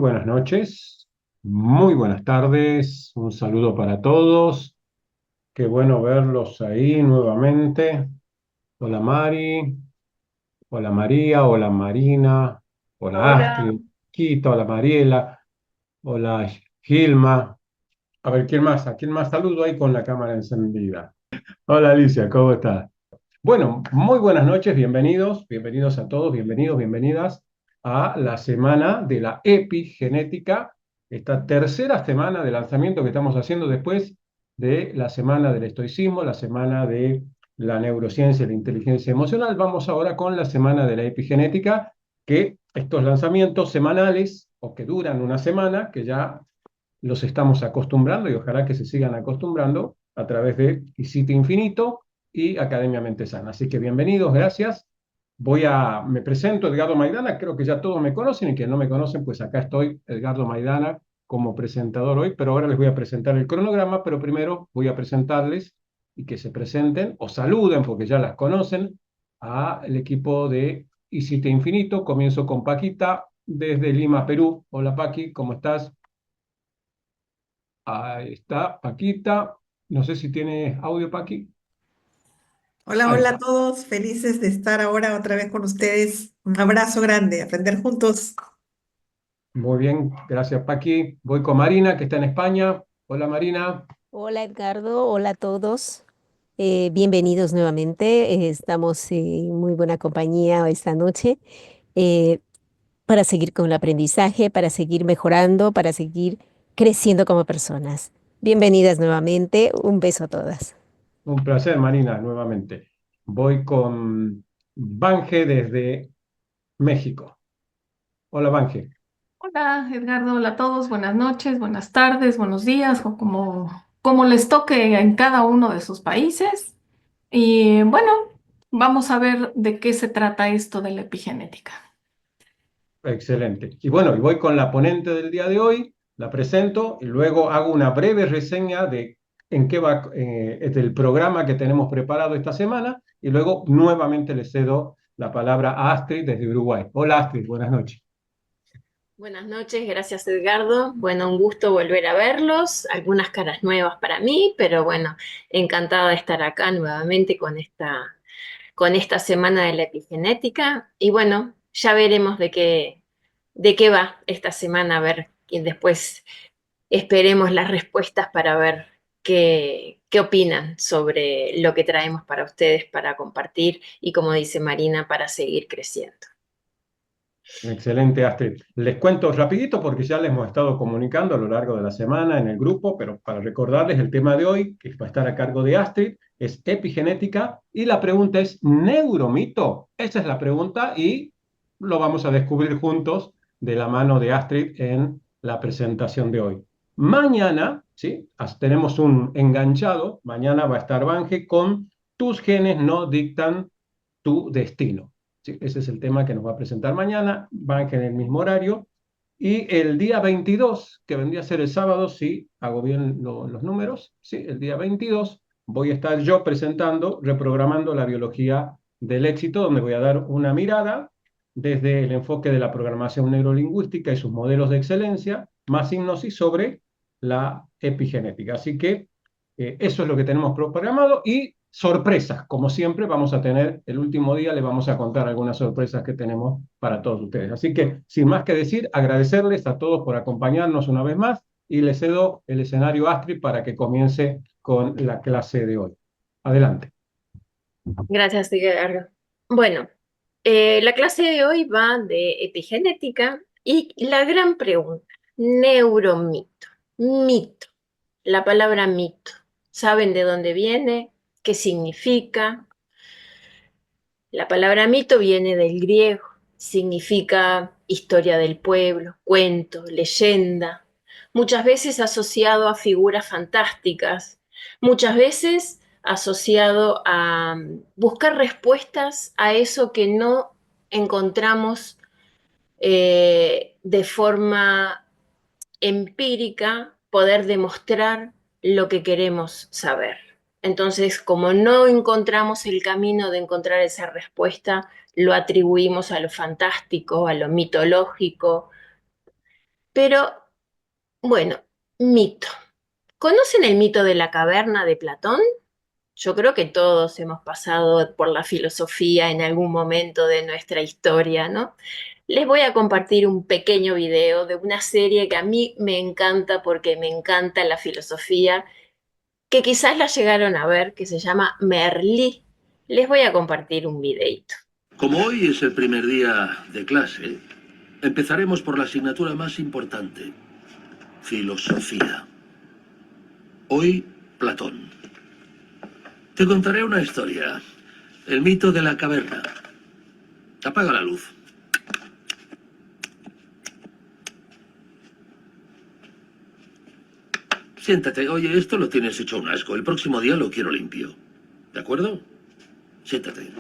buenas noches, muy buenas tardes, un saludo para todos. Qué bueno verlos ahí nuevamente. Hola Mari, hola María, hola Marina, hola Hola, Astrid, Quito, hola Mariela, hola Gilma. A ver, ¿quién más? ¿A quién más saludo ahí con la cámara encendida? Hola Alicia, ¿cómo estás? Bueno, muy buenas noches, bienvenidos a todos, bienvenidas a la semana de la epigenética, esta tercera semana de lanzamiento que estamos haciendo después de la semana del estoicismo, la semana de la neurociencia y la inteligencia emocional. Vamos ahora con la semana de la epigenética, que estos lanzamientos semanales o que duran una semana, que ya los estamos acostumbrando y ojalá que se sigan acostumbrando a través de Isite Infinito y Academia Mente Sana. Así que bienvenidos, gracias. Me presento, Edgardo Maidana, creo que ya todos me conocen y quienes no me conocen, pues acá estoy, Edgardo Maidana, como presentador hoy, pero ahora les voy a presentar el cronograma, pero primero voy a presentarles y que se presenten o saluden, porque ya las conocen, al equipo de Isite Infinito. Comienzo con Paquita desde Lima, Perú. Hola Paqui, ¿cómo estás? Ahí está, Paquita. No sé si tiene audio, Paqui. hola, Ahí hola a está. todos. Felices de estar ahora otra vez con ustedes. Un abrazo grande, aprender juntos. Muy bien, gracias, Paqui. Voy con Marina, que está en España. Hola, Marina. Hola Edgardo, hola a todos. Bienvenidos nuevamente. Estamos en muy buena compañía esta noche eh, para seguir con el aprendizaje, para seguir mejorando, para seguir creciendo como personas. Bienvenidas nuevamente. Un beso a todas. Un placer, Marina, nuevamente. Voy con Banje desde México. Hola, Banje. Hola Edgardo, hola a todos, buenas noches, buenas tardes, buenos días, o como les toque en cada uno de sus países. Y bueno, vamos a ver de qué se trata esto de la epigenética. Excelente. Y bueno, y voy con la ponente del día de hoy, la presento y luego hago una breve reseña de en qué va del programa que tenemos preparado esta semana y luego nuevamente le cedo la palabra a Astrid desde Uruguay. Hola Astrid, buenas noches. Buenas noches, gracias Edgardo. Bueno, un gusto volver a verlos. Algunas caras nuevas para mí, pero bueno, encantada de estar acá nuevamente con esta semana de la epigenética. Y bueno, ya veremos de qué va esta semana, a ver, y después esperemos las respuestas para ver qué opinan sobre lo que traemos para ustedes para compartir y como dice Marina, para seguir creciendo. Excelente, Astrid. Les cuento rapidito porque ya les hemos estado comunicando a lo largo de la semana en el grupo, pero para recordarles el tema de hoy, que va a estar a cargo de Astrid, es epigenética y la pregunta es ¿neuromito? Esa es la pregunta y lo vamos a descubrir juntos de la mano de Astrid en la presentación de hoy. Mañana, ¿sí? Tenemos un enganchado, mañana va a estar Bange con tus genes no dictan tu destino. Sí, ese es el tema que nos va a presentar mañana, van en el mismo horario. Y el día 22, que vendría a ser el sábado, si hago bien los números, sí, el día 22 voy a estar yo presentando, reprogramando la biología del éxito, donde voy a dar una mirada desde el enfoque de la programación neurolingüística y sus modelos de excelencia, más hipnosis sobre la epigenética. Así que eso es lo que tenemos programado y sorpresas, como siempre vamos a tener, el último día les vamos a contar algunas sorpresas que tenemos para todos ustedes. Así que, sin más que decir, agradecerles a todos por acompañarnos una vez más y les cedo el escenario a Astrid para que comience con la clase de hoy. Adelante. Gracias, Edgardo. Bueno, la clase de hoy va de epigenética y la gran pregunta, neuromito, mito, la palabra mito. ¿Saben de dónde viene? ¿Qué significa? La palabra mito viene del griego, significa historia del pueblo, cuento, leyenda, muchas veces asociado a figuras fantásticas, muchas veces asociado a buscar respuestas a eso que no encontramos de forma empírica, poder demostrar lo que queremos saber. Entonces, como no encontramos el camino de encontrar esa respuesta, lo atribuimos a lo fantástico, a lo mitológico, Pero, bueno, mito. ¿Conocen el mito de la caverna de Platón? Yo creo que todos hemos pasado por la filosofía en algún momento de nuestra historia, ¿no? Les voy a compartir un pequeño video de una serie que a mí me encanta porque me encanta la filosofía, que quizás la llegaron a ver, que se llama Merlí. Les voy a compartir un videito. Como hoy es el primer día de clase, empezaremos por la asignatura más importante, filosofía. Hoy, Platón. Te contaré una historia, el mito de la caverna. Apaga la luz. Siéntate. Oye, esto lo tienes hecho un asco. El próximo día lo quiero limpio. ¿De acuerdo? Siéntate.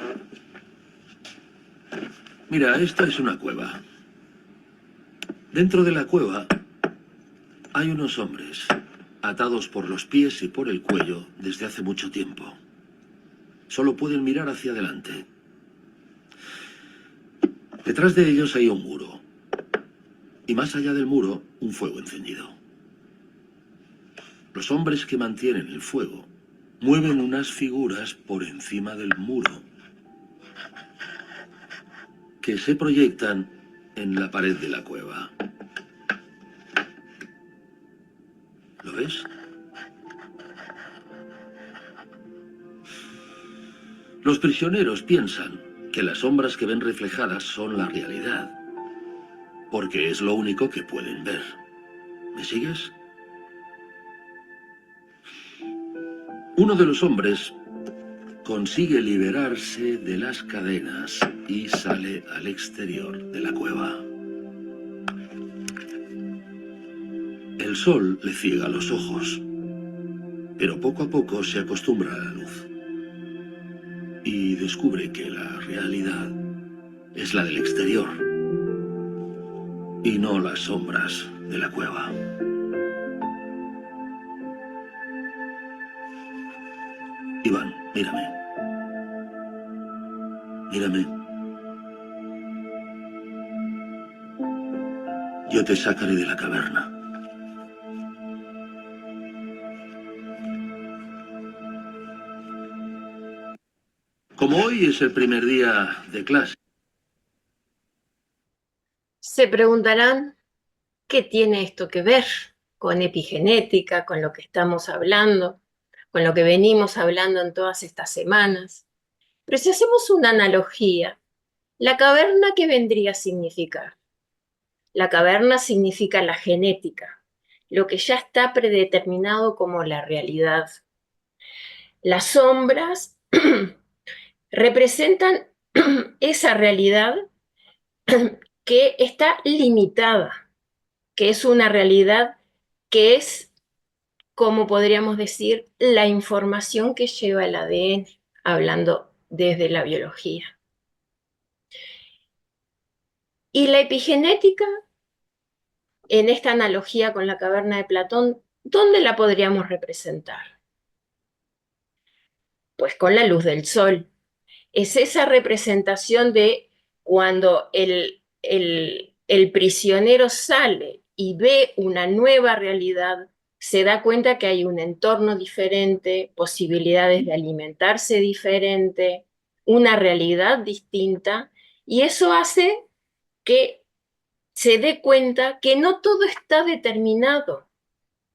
Mira, esta es una cueva. Dentro de la cueva hay unos hombres atados por los pies y por el cuello desde hace mucho tiempo. Solo pueden mirar hacia adelante. Detrás de ellos hay un muro. Y más allá del muro, un fuego encendido. Los hombres que mantienen el fuego mueven unas figuras por encima del muro que se proyectan en la pared de la cueva. ¿Lo ves? Los prisioneros piensan que las sombras que ven reflejadas son la realidad, porque es lo único que pueden ver. ¿Me sigues? Uno de los hombres consigue liberarse de las cadenas y sale al exterior de la cueva. El sol le ciega los ojos, pero poco a poco se acostumbra a la luz y descubre que la realidad es la del exterior y no las sombras de la cueva. Iván, mírame. Mírame. Yo te sacaré de la caverna. Como hoy es el primer día de clase. Se preguntarán, ¿qué tiene esto que ver con epigenética, con lo que estamos hablando, con lo que venimos hablando en todas estas semanas? Pero si hacemos una analogía, ¿la caverna qué vendría a significar? La caverna significa la genética, lo que ya está predeterminado como la realidad. Las sombras representan esa realidad que está limitada, que es una realidad que es, como podríamos decir, la información que lleva el ADN, hablando desde la biología. Y la epigenética, en esta analogía con la caverna de Platón, ¿dónde la podríamos representar? Pues con la luz del sol. Es esa representación de cuando el prisionero sale y ve una nueva realidad, se da cuenta que hay un entorno diferente, posibilidades de alimentarse diferente, una realidad distinta, y eso hace que se dé cuenta que no todo está determinado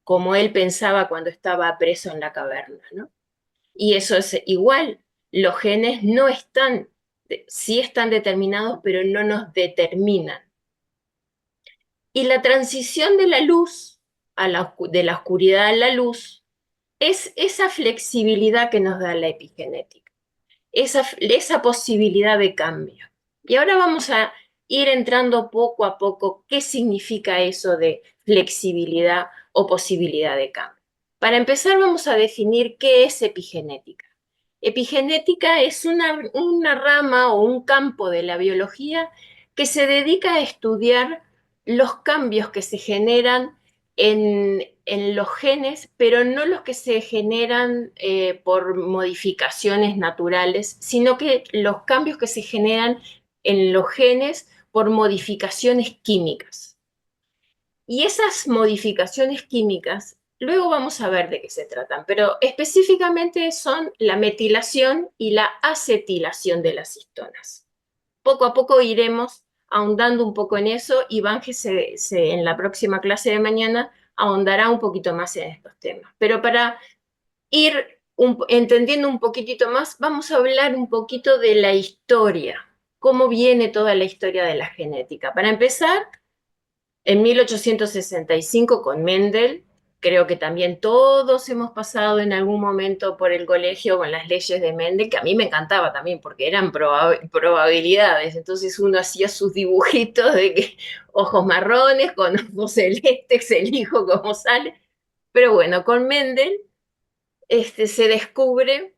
como él pensaba cuando estaba preso en la caverna, ¿no? Y eso es igual, los genes no están, sí están determinados, pero no nos determinan. Y la transición de la luz, de la oscuridad a la luz, es esa flexibilidad que nos da la epigenética, esa posibilidad de cambio. Y ahora vamos a ir entrando poco a poco qué significa eso de flexibilidad o posibilidad de cambio. Para empezar, vamos a definir qué es epigenética. Epigenética es una rama o un campo de la biología que se dedica a estudiar los cambios que se generan en los genes, pero no los que se generan por modificaciones naturales, sino que los cambios que se generan en los genes por modificaciones químicas. Y esas modificaciones químicas, luego vamos a ver de qué se tratan, pero específicamente son la metilación y la acetilación de las histonas. Poco a poco iremos ahondando un poco en eso y Vange en la próxima clase de mañana ahondará un poquito más en estos temas. Pero para ir entendiendo un poquitito más, vamos a hablar un poquito de la historia, cómo viene toda la historia de la genética. Para empezar, en 1865 con Mendel, creo que también todos hemos pasado en algún momento por el colegio con las leyes de Mendel, que a mí me encantaba también porque eran probabilidades. Entonces uno hacía sus dibujitos de que ojos marrones con ojos celestes, el hijo como sale. Pero bueno, con Mendel se descubre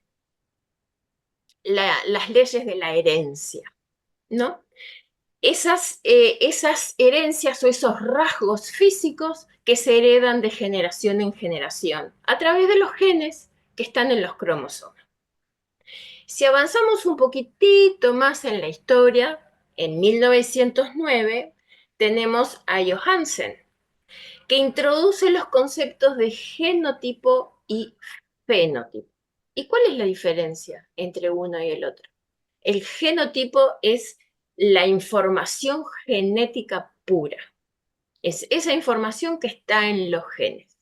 las leyes de la herencia, ¿no? Esas herencias o esos rasgos físicos que se heredan de generación en generación a través de los genes que están en los cromosomas. Si avanzamos un poquitito más en la historia, en 1909 tenemos a Johansen, que introduce los conceptos de genotipo y fenotipo. ¿Y cuál es la diferencia entre uno y el otro? El genotipo es la información genética pura. Es esa información que está en los genes.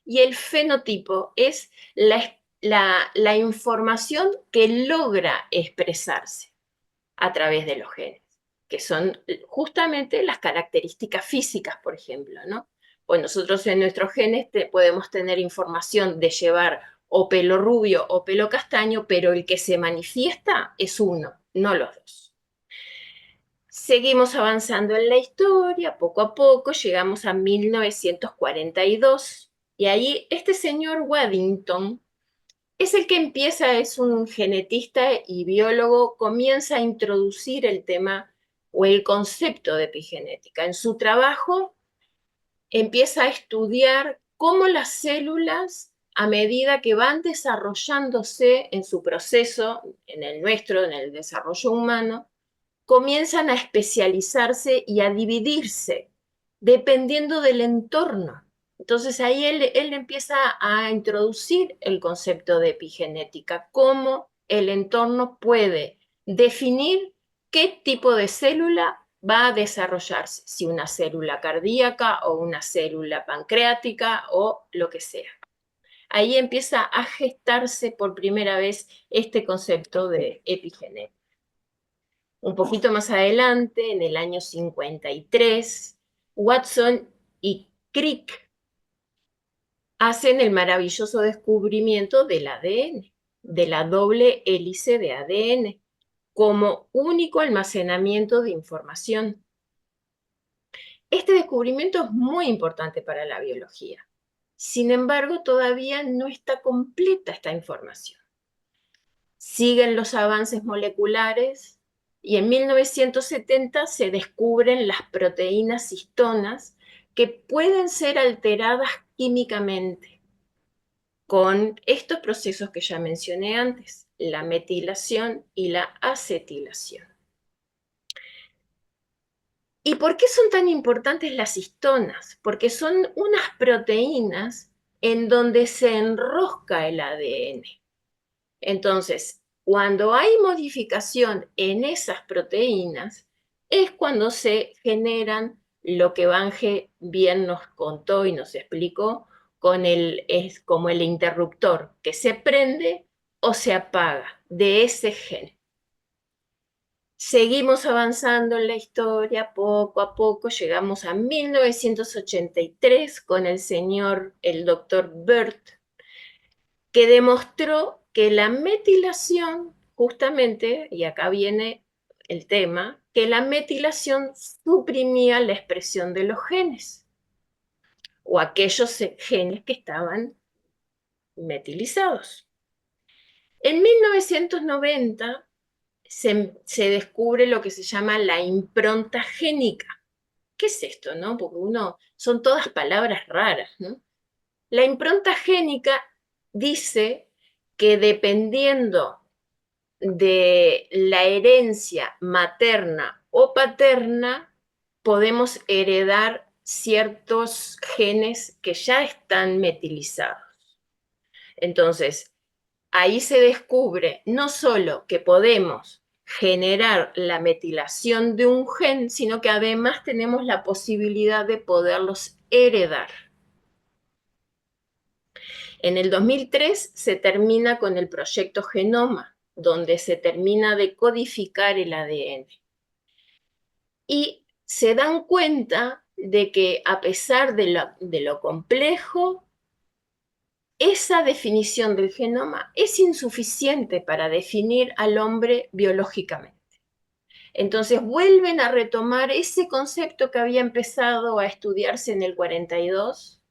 Y el fenotipo es la información que logra expresarse a través de los genes, que son justamente las características físicas, por ejemplo, ¿no? Pues nosotros en nuestros genes podemos tener información de llevar o pelo rubio o pelo castaño, pero el que se manifiesta es uno, no los dos. Seguimos avanzando en la historia, poco a poco llegamos a 1942 y ahí este señor Waddington es el que empieza, es un genetista y biólogo, comienza a introducir el tema o el concepto de epigenética. En su trabajo empieza a estudiar cómo las células, a medida que van desarrollándose en su proceso, en el nuestro, en el desarrollo humano, comienzan a especializarse y a dividirse dependiendo del entorno. Entonces ahí él empieza a introducir el concepto de epigenética, cómo el entorno puede definir qué tipo de célula va a desarrollarse, si una célula cardíaca o una célula pancreática o lo que sea. Ahí empieza a gestarse por primera vez este concepto de epigenética. Un poquito más adelante, en el año 53, Watson y Crick hacen el maravilloso descubrimiento del ADN, de la doble hélice de ADN, como único almacenamiento de información. Este descubrimiento es muy importante para la biología. Sin embargo, todavía no está completa esta información. Siguen los avances moleculares y en 1970 se descubren las proteínas histonas que pueden ser alteradas químicamente con estos procesos que ya mencioné antes, la metilación y la acetilación. ¿Y por qué son tan importantes las histonas? Porque son unas proteínas en donde se enrosca el ADN. Entonces, cuando hay modificación en esas proteínas, es cuando se generan lo que Vange bien nos contó y nos explicó, es como el interruptor que se prende o se apaga de ese gen. Seguimos avanzando en la historia, poco a poco llegamos a 1983 con el doctor Burt, que demostró que la metilación, justamente, y acá viene el tema, que la metilación suprimía la expresión de los genes, o aquellos genes que estaban metilizados. En 1990 se descubre lo que se llama la impronta génica. ¿Qué es esto, no? Porque son todas palabras raras, ¿no? La impronta génica dice que dependiendo de la herencia materna o paterna, podemos heredar ciertos genes que ya están metilizados. Entonces, ahí se descubre no solo que podemos generar la metilación de un gen, sino que además tenemos la posibilidad de poderlos heredar. En el 2003 se termina con el proyecto Genoma, donde se termina de codificar el ADN. Y se dan cuenta de que a pesar de lo complejo, esa definición del genoma es insuficiente para definir al hombre biológicamente. Entonces vuelven a retomar ese concepto que había empezado a estudiarse en el 42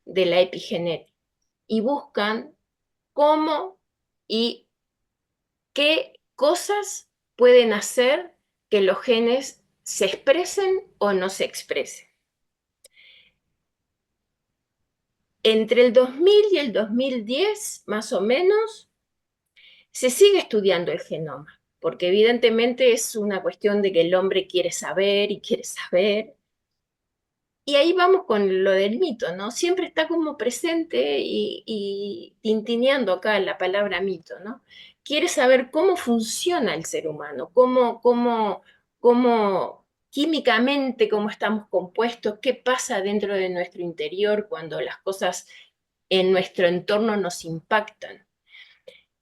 de la epigenética y buscan cómo y qué cosas pueden hacer que los genes se expresen o no se expresen. Entre el 2000 y el 2010, más o menos, se sigue estudiando el genoma, porque evidentemente es una cuestión de que el hombre quiere saber y quiere saber. Y ahí vamos con lo del mito, ¿no? Siempre está como presente y tintineando acá la palabra mito, ¿no? Quiere saber cómo funciona el ser humano, cómo químicamente, cómo estamos compuestos, qué pasa dentro de nuestro interior cuando las cosas en nuestro entorno nos impactan.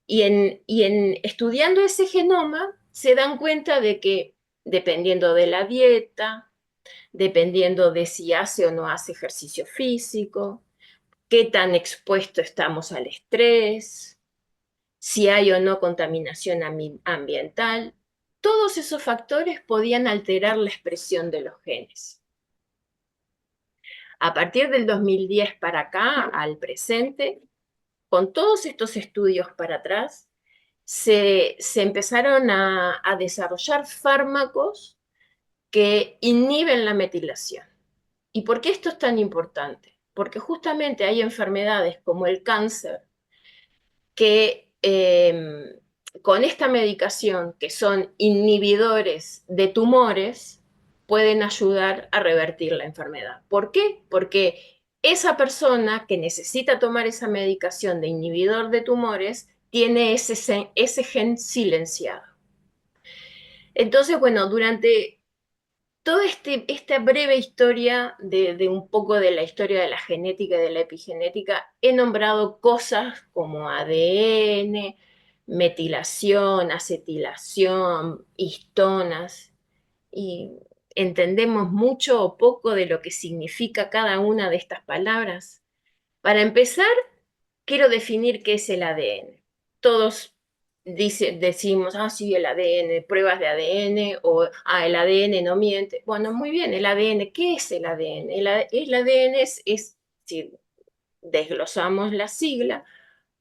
Y en estudiando ese genoma se dan cuenta de que dependiendo de la dieta, dependiendo de si hace o no hace ejercicio físico, qué tan expuesto estamos al estrés, si hay o no contaminación ambiental, todos esos factores podían alterar la expresión de los genes. A partir del 2010 para acá, al presente, con todos estos estudios para atrás, se empezaron a desarrollar fármacos que inhiben la metilación. ¿Y por qué esto es tan importante? Porque justamente hay enfermedades como el cáncer que con esta medicación, que son inhibidores de tumores, pueden ayudar a revertir la enfermedad. ¿Por qué? Porque esa persona que necesita tomar esa medicación de inhibidor de tumores tiene ese gen silenciado. Entonces, bueno, durante toda esta breve historia de un poco de la historia de la genética y de la epigenética, he nombrado cosas como ADN, metilación, acetilación, histonas, y entendemos mucho o poco de lo que significa cada una de estas palabras. Para empezar, quiero definir qué es el ADN. Todos decimos, sí, el ADN, pruebas de ADN, o el ADN no miente. Bueno, muy bien, el ADN, ¿qué es el ADN? El ADN si desglosamos la sigla,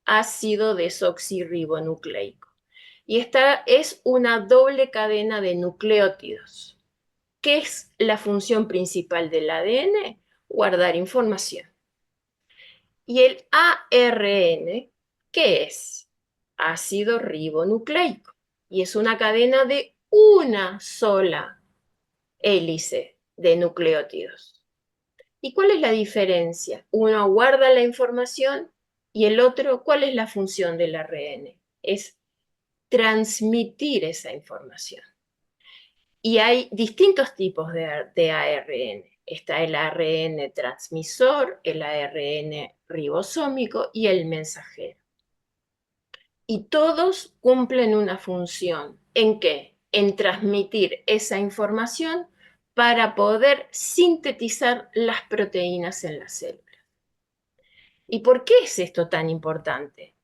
ácido desoxirribonucleico. Y esta es una doble cadena de nucleótidos. ¿Qué es la función principal del ADN? Guardar información. Y el ARN, ¿qué es? Ácido ribonucleico. Y es una cadena de una sola hélice de nucleótidos. ¿Y cuál es la diferencia? Uno guarda la información y el otro, ¿cuál es la función del ARN? Es transmitir esa información. Y hay distintos tipos de ARN. Está el ARN transmisor, el ARN ribosómico y el mensajero. Y todos cumplen una función. ¿En qué? En transmitir esa información para poder sintetizar las proteínas en la célula. ¿Y por qué es esto tan importante?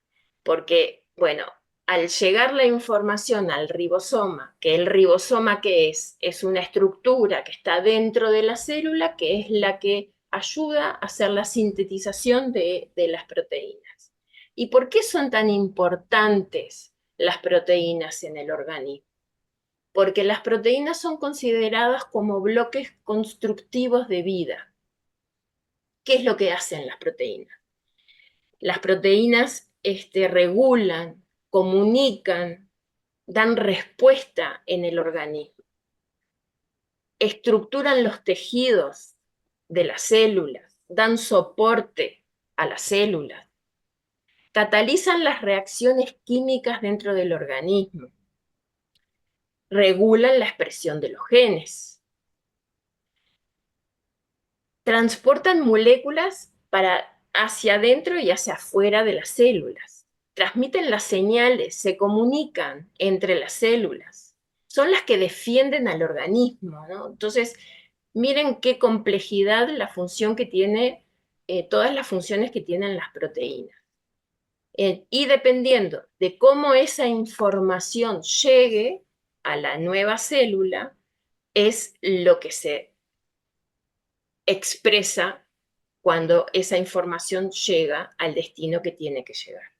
Porque, bueno, al llegar la información al ribosoma, que el ribosoma ¿qué es? Es una estructura que está dentro de la célula, que es la que ayuda a hacer la sintetización de las proteínas. ¿Y por qué son tan importantes las proteínas en el organismo? Porque las proteínas son consideradas como bloques constructivos de vida. ¿Qué es lo que hacen las proteínas? Las proteínas regulan, comunican, dan respuesta en el organismo, estructuran los tejidos, de las células, dan soporte a las células, catalizan las reacciones químicas dentro del organismo, regulan la expresión de los genes, transportan moléculas hacia adentro y hacia afuera de las células, transmiten las señales, se comunican entre las células, son las que defienden al organismo, ¿no? Entonces, miren qué complejidad la función que tiene, todas las funciones que tienen las proteínas. Y dependiendo de cómo esa información llegue a la nueva célula, es lo que se expresa cuando esa información llega al destino que tiene que llegar.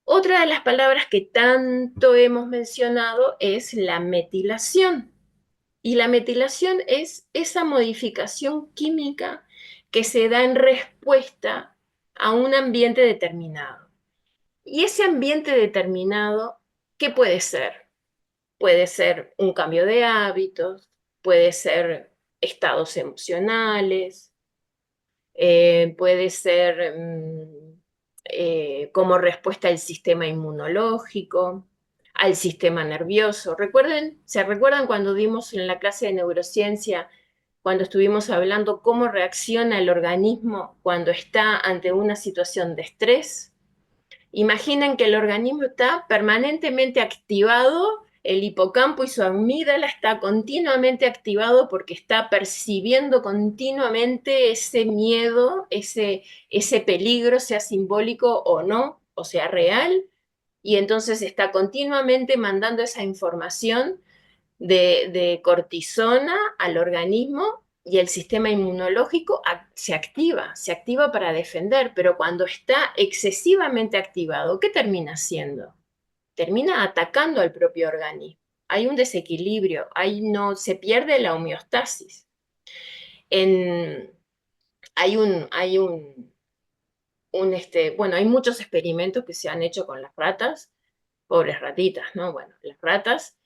Otra de las palabras que tanto hemos mencionado es la metilación. Y la metilación es esa modificación química que se da en respuesta a un ambiente determinado. Y ese ambiente determinado, ¿qué puede ser? Puede ser un cambio de hábitos, puede ser estados emocionales, puede ser como respuesta al sistema inmunológico, al sistema nervioso. ¿Se recuerdan cuando dimos en la clase de neurociencia, cuando estuvimos hablando cómo reacciona el organismo cuando está ante una situación de estrés? Imaginen que el organismo está permanentemente activado, el hipocampo y su amígdala está continuamente activado porque está percibiendo continuamente ese miedo, ese peligro, sea simbólico o no, o sea real, y entonces está continuamente mandando esa información de cortisona al organismo y el sistema inmunológico se activa para defender, pero cuando está excesivamente activado, ¿qué termina haciendo? Termina atacando al propio organismo. Hay un desequilibrio, ahí no se pierde la homeostasis. Hay muchos experimentos que se han hecho con las ratas, pobres ratitas, ¿no? Bueno, las ratas,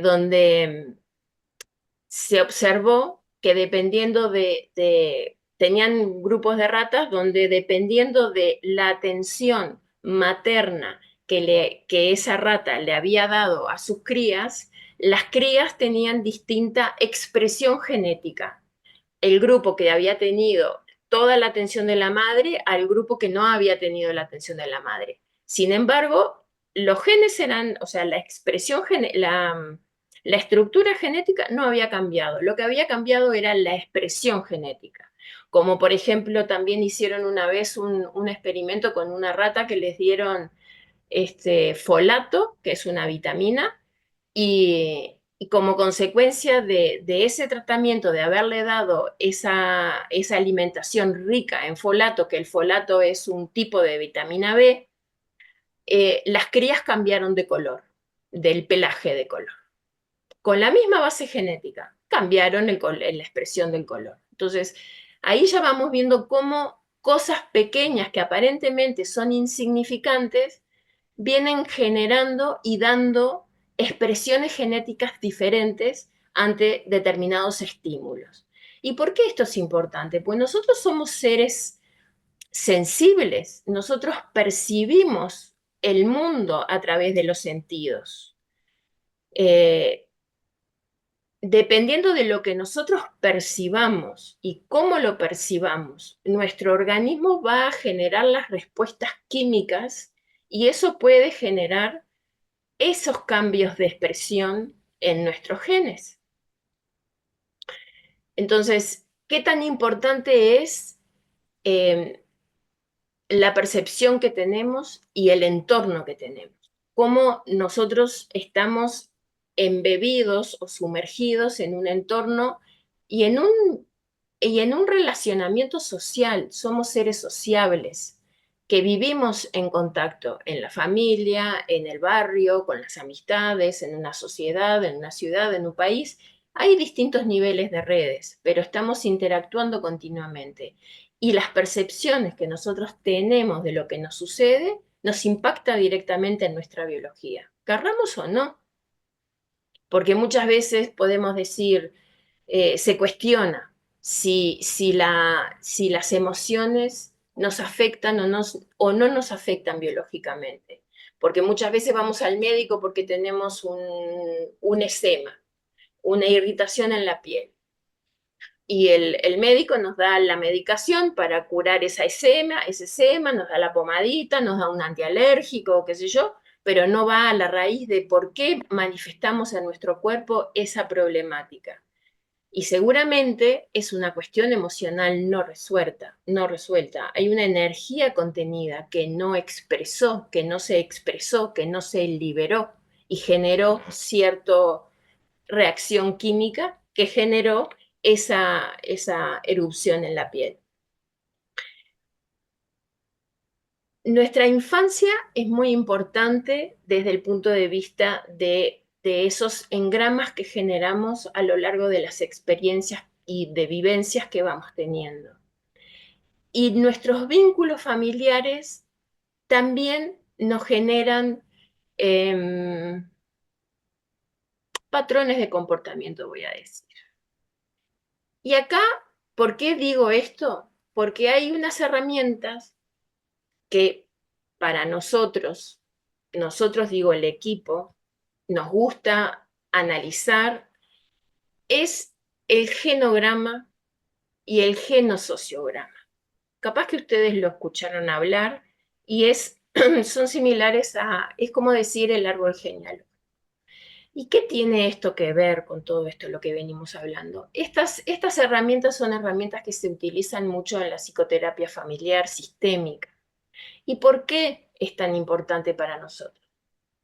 donde se observó que tenían grupos de ratas donde dependiendo de la atención materna que esa rata le había dado a sus crías, las crías tenían distinta expresión genética. El grupo que había tenido toda la atención de la madre al grupo que no había tenido la atención de la madre. Sin embargo, los genes eran, o sea, la expresión, la estructura genética no había cambiado. Lo que había cambiado era la expresión genética. Como por ejemplo, también hicieron una vez un experimento con una rata que les dieron folato, que es una vitamina, y como consecuencia de ese tratamiento, de haberle dado esa alimentación rica en folato, que el folato es un tipo de vitamina B, las crías cambiaron de color, del pelaje de color. Con la misma base genética, cambiaron la expresión del color. Entonces, ahí ya vamos viendo cómo cosas pequeñas que aparentemente son insignificantes vienen generando y dando expresiones genéticas diferentes ante determinados estímulos. ¿Y por qué esto es importante? Pues nosotros somos seres sensibles, nosotros percibimos el mundo a través de los sentidos. Dependiendo de lo que nosotros percibamos y cómo lo percibamos, nuestro organismo va a generar las respuestas químicas y eso puede generar esos cambios de expresión en nuestros genes. Entonces, ¿qué tan importante es la percepción que tenemos y el entorno que tenemos? Cómo nosotros estamos embebidos o sumergidos en un entorno y en un relacionamiento social. Somos seres sociables que vivimos en contacto en la familia, en el barrio, con las amistades, en una sociedad, en una ciudad, en un país. Hay distintos niveles de redes, pero estamos interactuando continuamente. Y las percepciones que nosotros tenemos de lo que nos sucede nos impacta directamente en nuestra biología, querramos o no. Porque muchas veces podemos decir, se cuestiona si las emociones nos afectan o no nos afectan biológicamente. Porque muchas veces vamos al médico porque tenemos un eczema, una irritación en la piel. Y el médico nos da la medicación para curar ese eczema, nos da la pomadita, nos da un antialérgico, qué sé yo, pero no va a la raíz de por qué manifestamos en nuestro cuerpo esa problemática. Y seguramente es una cuestión emocional no resuelta, no resuelta. Hay una energía contenida que no expresó, que no se expresó, que no se liberó y generó cierta reacción química que generó esa erupción en la piel. Nuestra infancia es muy importante desde el punto de vista de esos engramas que generamos a lo largo de las experiencias y de vivencias que vamos teniendo. Y nuestros vínculos familiares también nos generan patrones de comportamiento, voy a decir. Y acá, ¿por qué digo esto? Porque hay unas herramientas que para nosotros digo el equipo, nos gusta analizar, es el genograma y el genosociograma. Capaz que ustedes lo escucharon hablar y son similares es como decir el árbol genealógico. ¿Y qué tiene esto que ver con todo esto, lo que venimos hablando? Estas herramientas son herramientas que se utilizan mucho en la psicoterapia familiar sistémica. ¿Y por qué es tan importante para nosotros?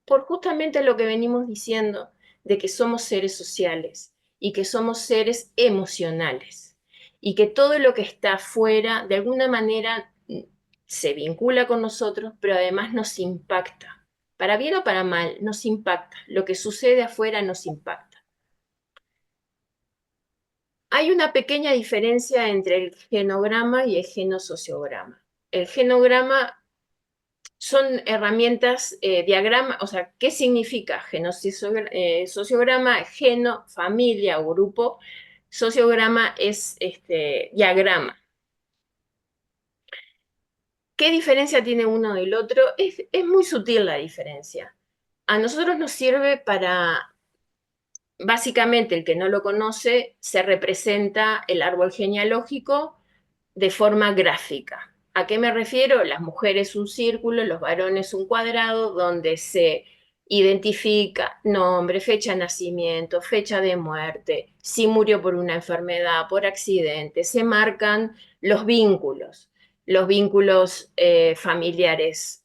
Por justamente lo que venimos diciendo de que somos seres sociales y que somos seres emocionales y que todo lo que está afuera de alguna manera se vincula con nosotros, pero además nos impacta. Para bien o para mal, nos impacta. Lo que sucede afuera nos impacta. Hay una pequeña diferencia entre el genograma y el genosociograma. El genograma son herramientas, diagrama, o sea, ¿qué significa sociograma? Geno, familia o grupo. Sociograma es diagrama. ¿Qué diferencia tiene uno del otro? Es muy sutil la diferencia. A nosotros nos sirve para, básicamente, el que no lo conoce, se representa el árbol genealógico de forma gráfica. ¿A qué me refiero? Las mujeres un círculo, los varones un cuadrado, donde se identifica nombre, fecha de nacimiento, fecha de muerte, si murió por una enfermedad, por accidente, se marcan los vínculos familiares,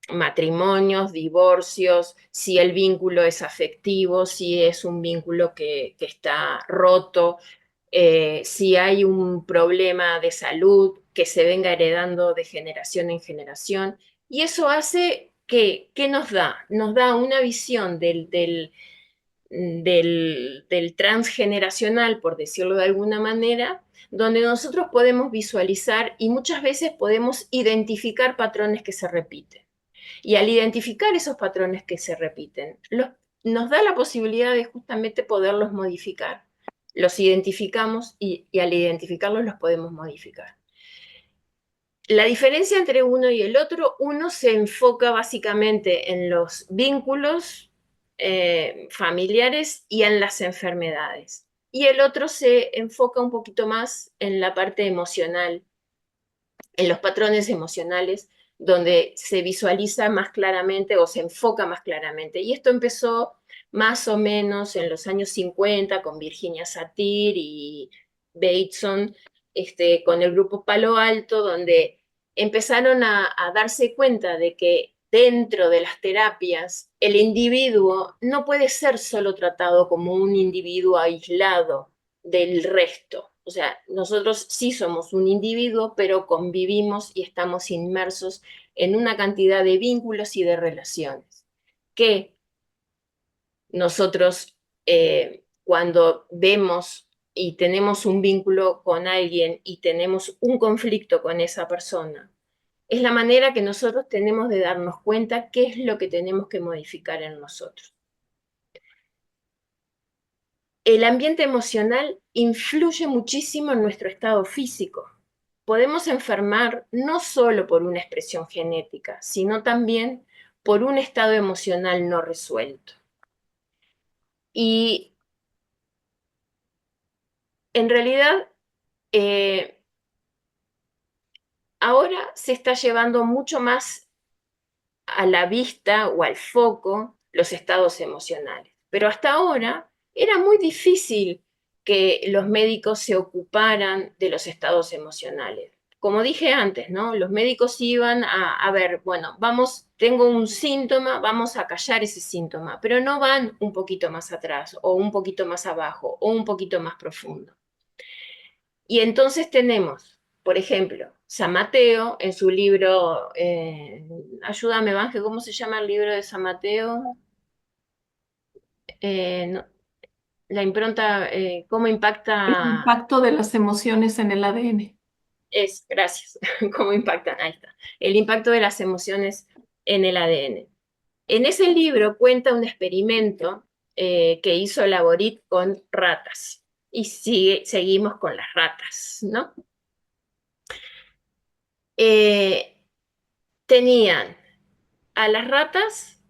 matrimonios, divorcios, si el vínculo es afectivo, si es un vínculo que está roto, si hay un problema de salud que se venga heredando de generación en generación. Y eso hace que, ¿qué nos da? Nos da una visión del transgeneracional, por decirlo de alguna manera, donde nosotros podemos visualizar y muchas veces podemos identificar patrones que se repiten. Y al identificar esos patrones que se repiten, nos da la posibilidad de justamente poderlos modificar. Los identificamos y al identificarlos los podemos modificar. La diferencia entre uno y el otro, uno se enfoca básicamente en los vínculos familiares y en las enfermedades. Y el otro se enfoca un poquito más en la parte emocional, en los patrones emocionales, donde se visualiza más claramente o se enfoca más claramente. Y esto empezó más o menos en los años 50 con Virginia Satir y Bateson, con el grupo Palo Alto, donde empezaron a darse cuenta de que dentro de las terapias el individuo no puede ser solo tratado como un individuo aislado del resto. O sea, nosotros sí somos un individuo, pero convivimos y estamos inmersos en una cantidad de vínculos y de relaciones que nosotros cuando vemos y tenemos un vínculo con alguien y tenemos un conflicto con esa persona, es la manera que nosotros tenemos de darnos cuenta qué es lo que tenemos que modificar en nosotros. el ambiente emocional influye muchísimo en nuestro estado físico. Podemos enfermar no solo por una expresión genética, sino también por un estado emocional no resuelto. Y en realidad, ahora se está llevando mucho más a la vista o al foco los estados emocionales. Pero hasta ahora era muy difícil que los médicos se ocuparan de los estados emocionales. Como dije antes, ¿no? Los médicos iban a ver, bueno, tengo un síntoma, vamos a callar ese síntoma, pero no van un poquito más atrás o un poquito más abajo o un poquito más profundo. Y entonces tenemos, por ejemplo, San Mateo en su libro, ayúdame, Vanje, ¿cómo se llama el libro de San Mateo? No, la impronta, ¿cómo El impacta? impacto de las emociones en el ADN. Gracias, ¿cómo impactan? Ahí está. El impacto de las emociones en el ADN. En ese libro cuenta un experimento que hizo Laborit con ratas. Y seguimos con las ratas, ¿no? Tenían a las ratas,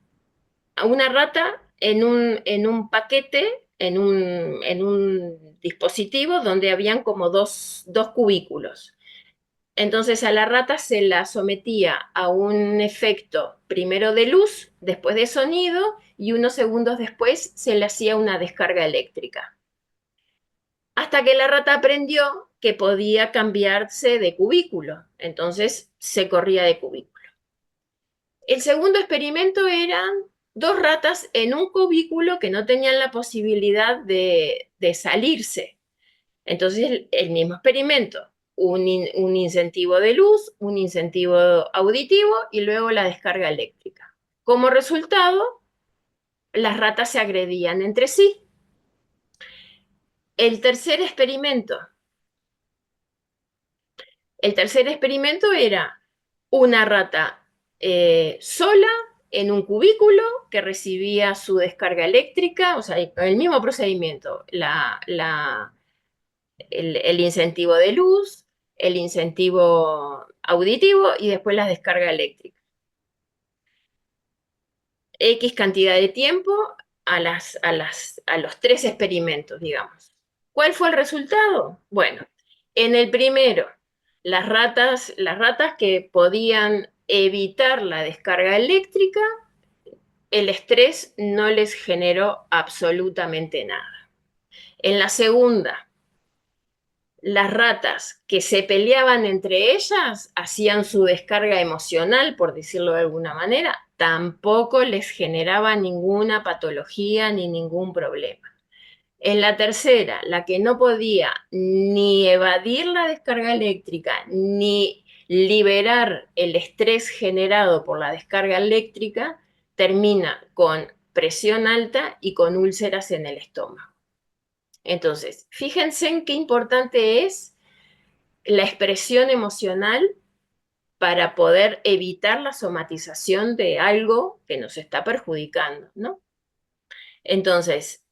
a una rata en un paquete, en un dispositivo donde habían como dos cubículos. Entonces a la rata se la sometía a un efecto primero de luz, después de sonido, y unos segundos después se le hacía una descarga eléctrica. Hasta que la rata aprendió que podía cambiarse de cubículo. Entonces se corría de cubículo. El segundo experimento eran dos ratas en un cubículo que no tenían la posibilidad de salirse. Entonces, el mismo experimento, un incentivo de luz, un incentivo auditivo y luego la descarga eléctrica. Como resultado, las ratas se agredían entre sí. El tercer experimento era una rata sola en un cubículo que recibía su descarga eléctrica, o sea, el mismo procedimiento, el incentivo de luz, el incentivo auditivo y después la descarga eléctrica. X cantidad de tiempo a los 3 experimentos, digamos. ¿Cuál fue el resultado? Bueno, en el primero, las ratas que podían evitar la descarga eléctrica, el estrés no les generó absolutamente nada. En la segunda, las ratas que se peleaban entre ellas hacían su descarga emocional, por decirlo de alguna manera, tampoco les generaba ninguna patología ni ningún problema. En la tercera, la que no podía ni evadir la descarga eléctrica ni liberar el estrés generado por la descarga eléctrica, termina con presión alta y con úlceras en el estómago. Entonces, fíjense en qué importante es la expresión emocional para poder evitar la somatización de algo que nos está perjudicando, ¿no? Entonces,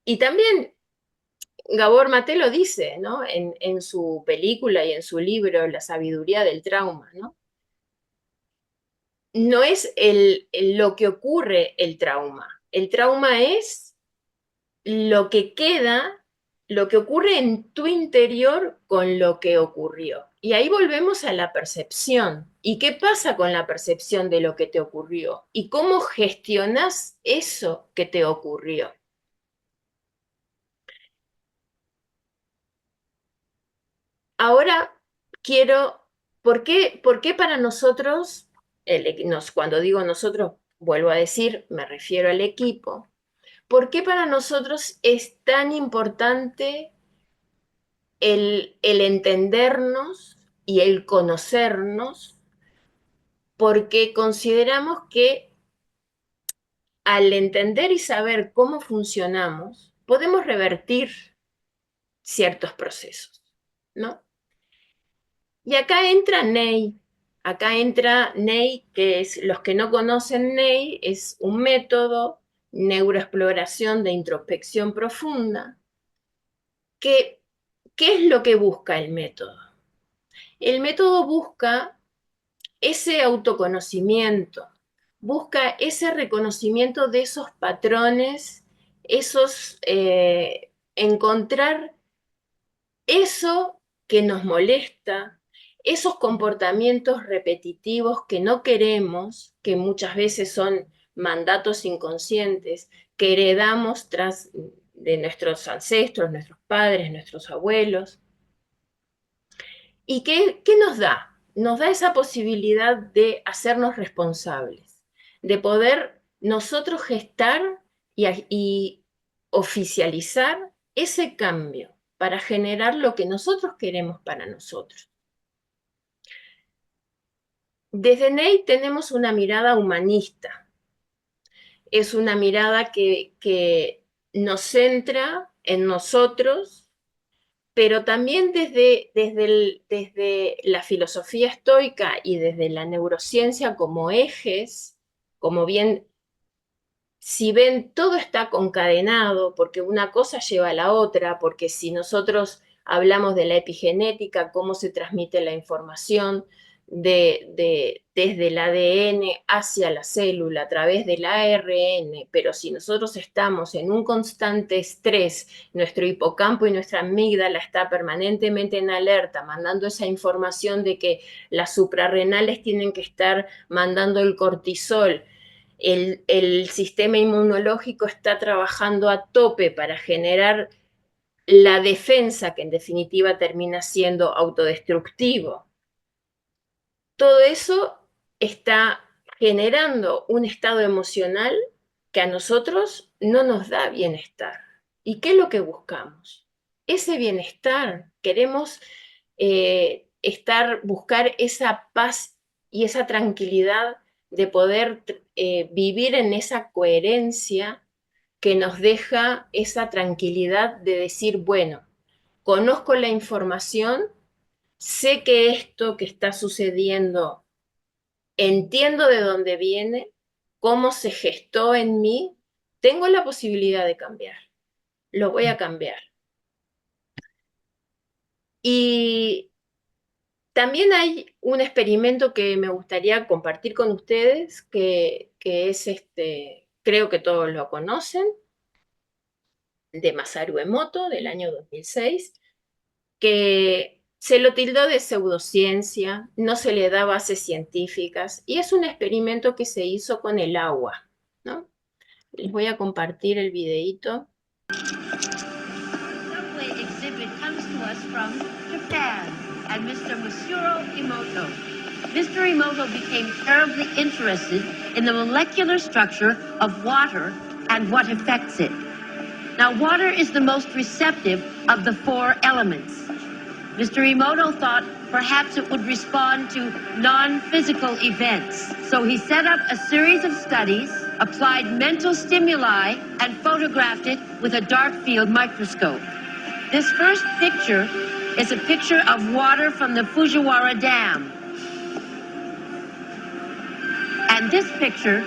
y también Gabor Maté lo dice, ¿no? En su película y en su libro La sabiduría del trauma, ¿no? No es lo que ocurre el trauma es lo que queda, lo que ocurre en tu interior con lo que ocurrió. Y ahí volvemos a la percepción. ¿Y qué pasa con la percepción de lo que te ocurrió? ¿Y cómo gestionas eso que te ocurrió? Ahora ¿por qué para nosotros, cuando digo nosotros, vuelvo a decir, me refiero al equipo, ¿por qué para nosotros es tan importante el entendernos y el conocernos? Porque consideramos que al entender y saber cómo funcionamos, podemos revertir ciertos procesos, ¿no? Y acá entra Ney. Acá entra Ney, que es, los que no conocen Ney, es un método neuroexploración de introspección profunda. ¿Qué es lo que busca el método? El método busca ese autoconocimiento, busca ese reconocimiento de esos patrones, encontrar eso que nos molesta, esos comportamientos repetitivos que no queremos, que muchas veces son mandatos inconscientes, que heredamos de nuestros ancestros, nuestros padres, nuestros abuelos. ¿Y qué nos da? Nos da esa posibilidad de hacernos responsables, de poder nosotros gestar y oficializar ese cambio para generar lo que nosotros queremos para nosotros. Desde Ney tenemos una mirada humanista. Es una mirada que nos centra en nosotros, pero también desde la filosofía estoica y desde la neurociencia como ejes, como bien, si ven, todo está concadenado, porque una cosa lleva a la otra, porque si nosotros hablamos de la epigenética, cómo se transmite la información desde el ADN hacia la célula a través del ARN, pero si nosotros estamos en un constante estrés, nuestro hipocampo y nuestra amígdala está permanentemente en alerta, mandando esa información de que las suprarrenales tienen que estar mandando el cortisol. El sistema inmunológico está trabajando a tope para generar la defensa, que en definitiva termina siendo autodestructivo. Todo eso está generando un estado emocional que a nosotros no nos da bienestar. ¿Y qué es lo que buscamos? Ese bienestar. Queremos buscar esa paz y esa tranquilidad de poder vivir en esa coherencia que nos deja esa tranquilidad de decir, bueno, conozco la información, sé que esto que está sucediendo, entiendo de dónde viene, cómo se gestó en mí, tengo la posibilidad de cambiar, lo voy a cambiar. Y también hay un experimento que me gustaría compartir con ustedes, que es creo que todos lo conocen, de Masaru Emoto, del año 2006, que se lo tildó de pseudociencia, no se le da bases científicas, y es un experimento que se hizo con el agua, ¿no? Les voy a compartir el videíto. Subway exhibit comes to us from Japan and Mr. Masuro Emoto. Mr. Emoto became terribly interested in the molecular structure of water and what affects it. Now, water is the most receptive of the 4 elements. Mr. Emoto thought perhaps it would respond to non-physical events. So he set up a series of studies, applied mental stimuli, and photographed it with a dark field microscope. This first picture is a picture of water from the Fujiwara Dam. And this picture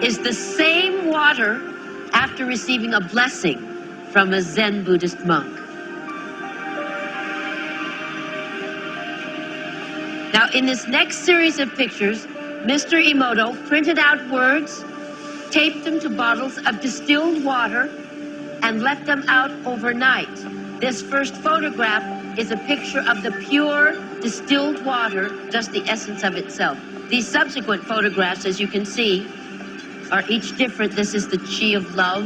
is the same water after receiving a blessing from a Zen Buddhist monk. Now, in this next series of pictures, Mr. Emoto printed out words, taped them to bottles of distilled water, and left them out overnight. This first photograph is a picture of the pure distilled water, just the essence of itself. These subsequent photographs, as you can see, are each different. This is the chi of love.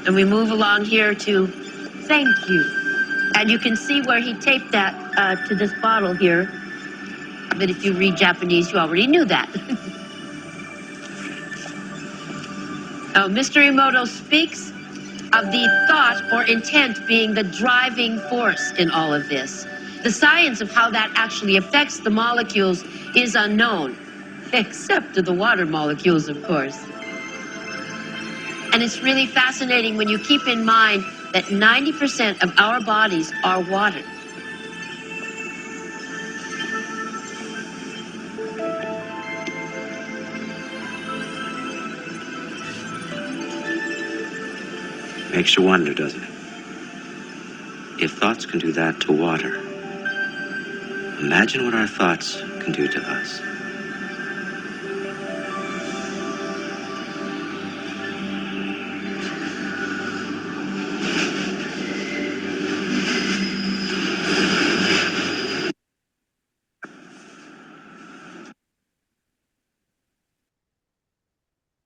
And we move along here to thank you. And you can see where he taped that to this bottle here. But if you read Japanese, you already knew that. Now, Mr. Emoto speaks of the thought or intent being the driving force in all of this. The science of how that actually affects the molecules is unknown, except to the water molecules, of course. And it's really fascinating when you keep in mind that 90% of our bodies are water. Makes you wonder, doesn't it? If thoughts can do that to water, imagine what our thoughts can do to us.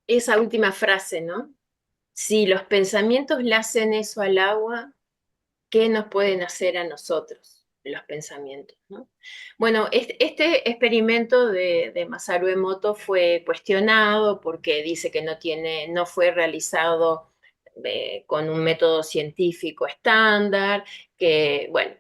Esa última frase, ¿no? Si los pensamientos le hacen eso al agua, ¿qué nos pueden hacer a nosotros los pensamientos, ¿no? Bueno, este experimento de Masaru Emoto fue cuestionado porque dice que no fue realizado con un método científico estándar, que, bueno,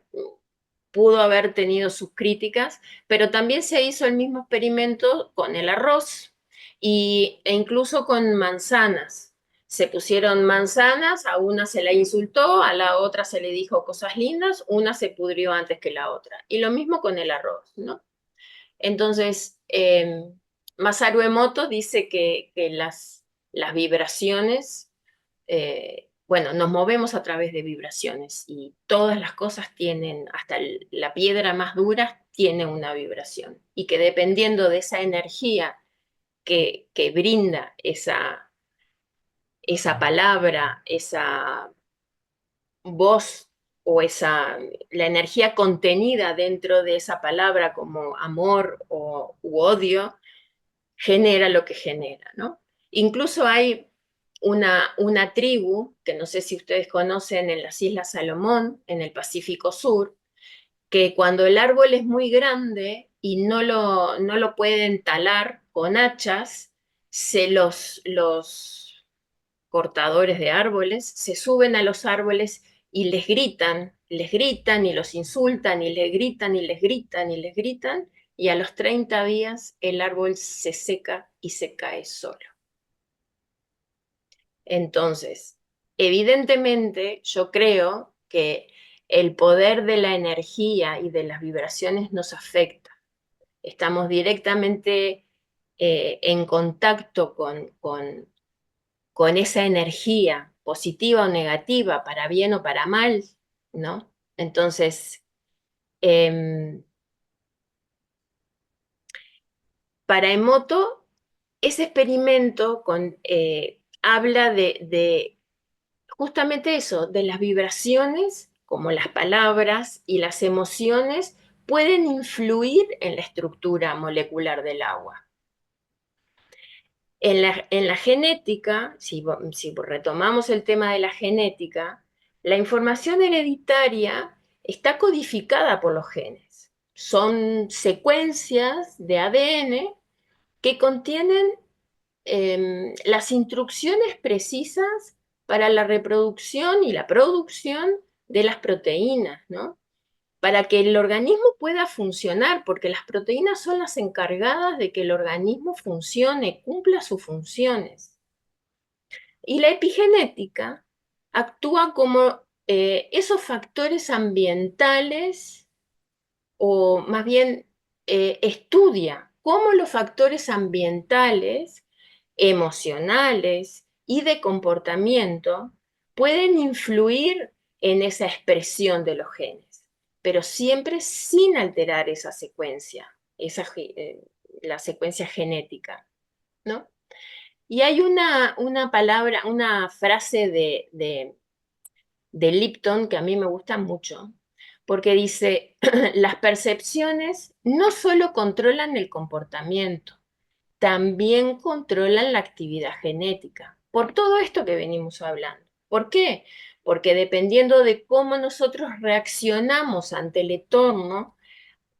pudo haber tenido sus críticas, pero también se hizo el mismo experimento con el arroz e incluso con manzanas. Se pusieron manzanas, a una se la insultó, a la otra se le dijo cosas lindas, una se pudrió antes que la otra. Y lo mismo con el arroz, ¿no? Entonces, Masaru Emoto dice que las vibraciones, bueno, nos movemos a través de vibraciones y todas las cosas tienen, hasta la piedra más dura tiene una vibración. Y que dependiendo de esa energía que brinda esa palabra, esa voz o la energía contenida dentro de esa palabra como amor u odio, genera lo que genera, ¿no? Incluso hay una tribu, que no sé si ustedes conocen, en las Islas Salomón, en el Pacífico Sur, que cuando el árbol es muy grande y no lo pueden talar con hachas, los cortadores de árboles se suben a los árboles y les gritan y los insultan y les gritan y les gritan y les gritan, y a los 30 días el árbol se seca y se cae solo. Entonces, evidentemente, yo creo que el poder de la energía y de las vibraciones nos afecta. Estamos directamente en contacto con esa energía, positiva o negativa, para bien o para mal, ¿no? Entonces, para Emoto, ese experimento habla de justamente eso, de las vibraciones, como las palabras y las emociones pueden influir en la estructura molecular del agua. En la genética, si retomamos el tema de la genética, la información hereditaria está codificada por los genes. Son secuencias de ADN que contienen las instrucciones precisas para la reproducción y la producción de las proteínas, ¿no? Para que el organismo pueda funcionar, porque las proteínas son las encargadas de que el organismo funcione, cumpla sus funciones. Y la epigenética actúa como esos factores ambientales, o más bien estudia cómo los factores ambientales, emocionales y de comportamiento pueden influir en esa expresión de los genes, pero siempre sin alterar esa secuencia, la secuencia genética, ¿no? Y hay una palabra, una frase de Lipton que a mí me gusta mucho, porque dice, las percepciones no solo controlan el comportamiento, también controlan la actividad genética. Por todo esto que venimos hablando. ¿Por qué? Porque dependiendo de cómo nosotros reaccionamos ante el entorno,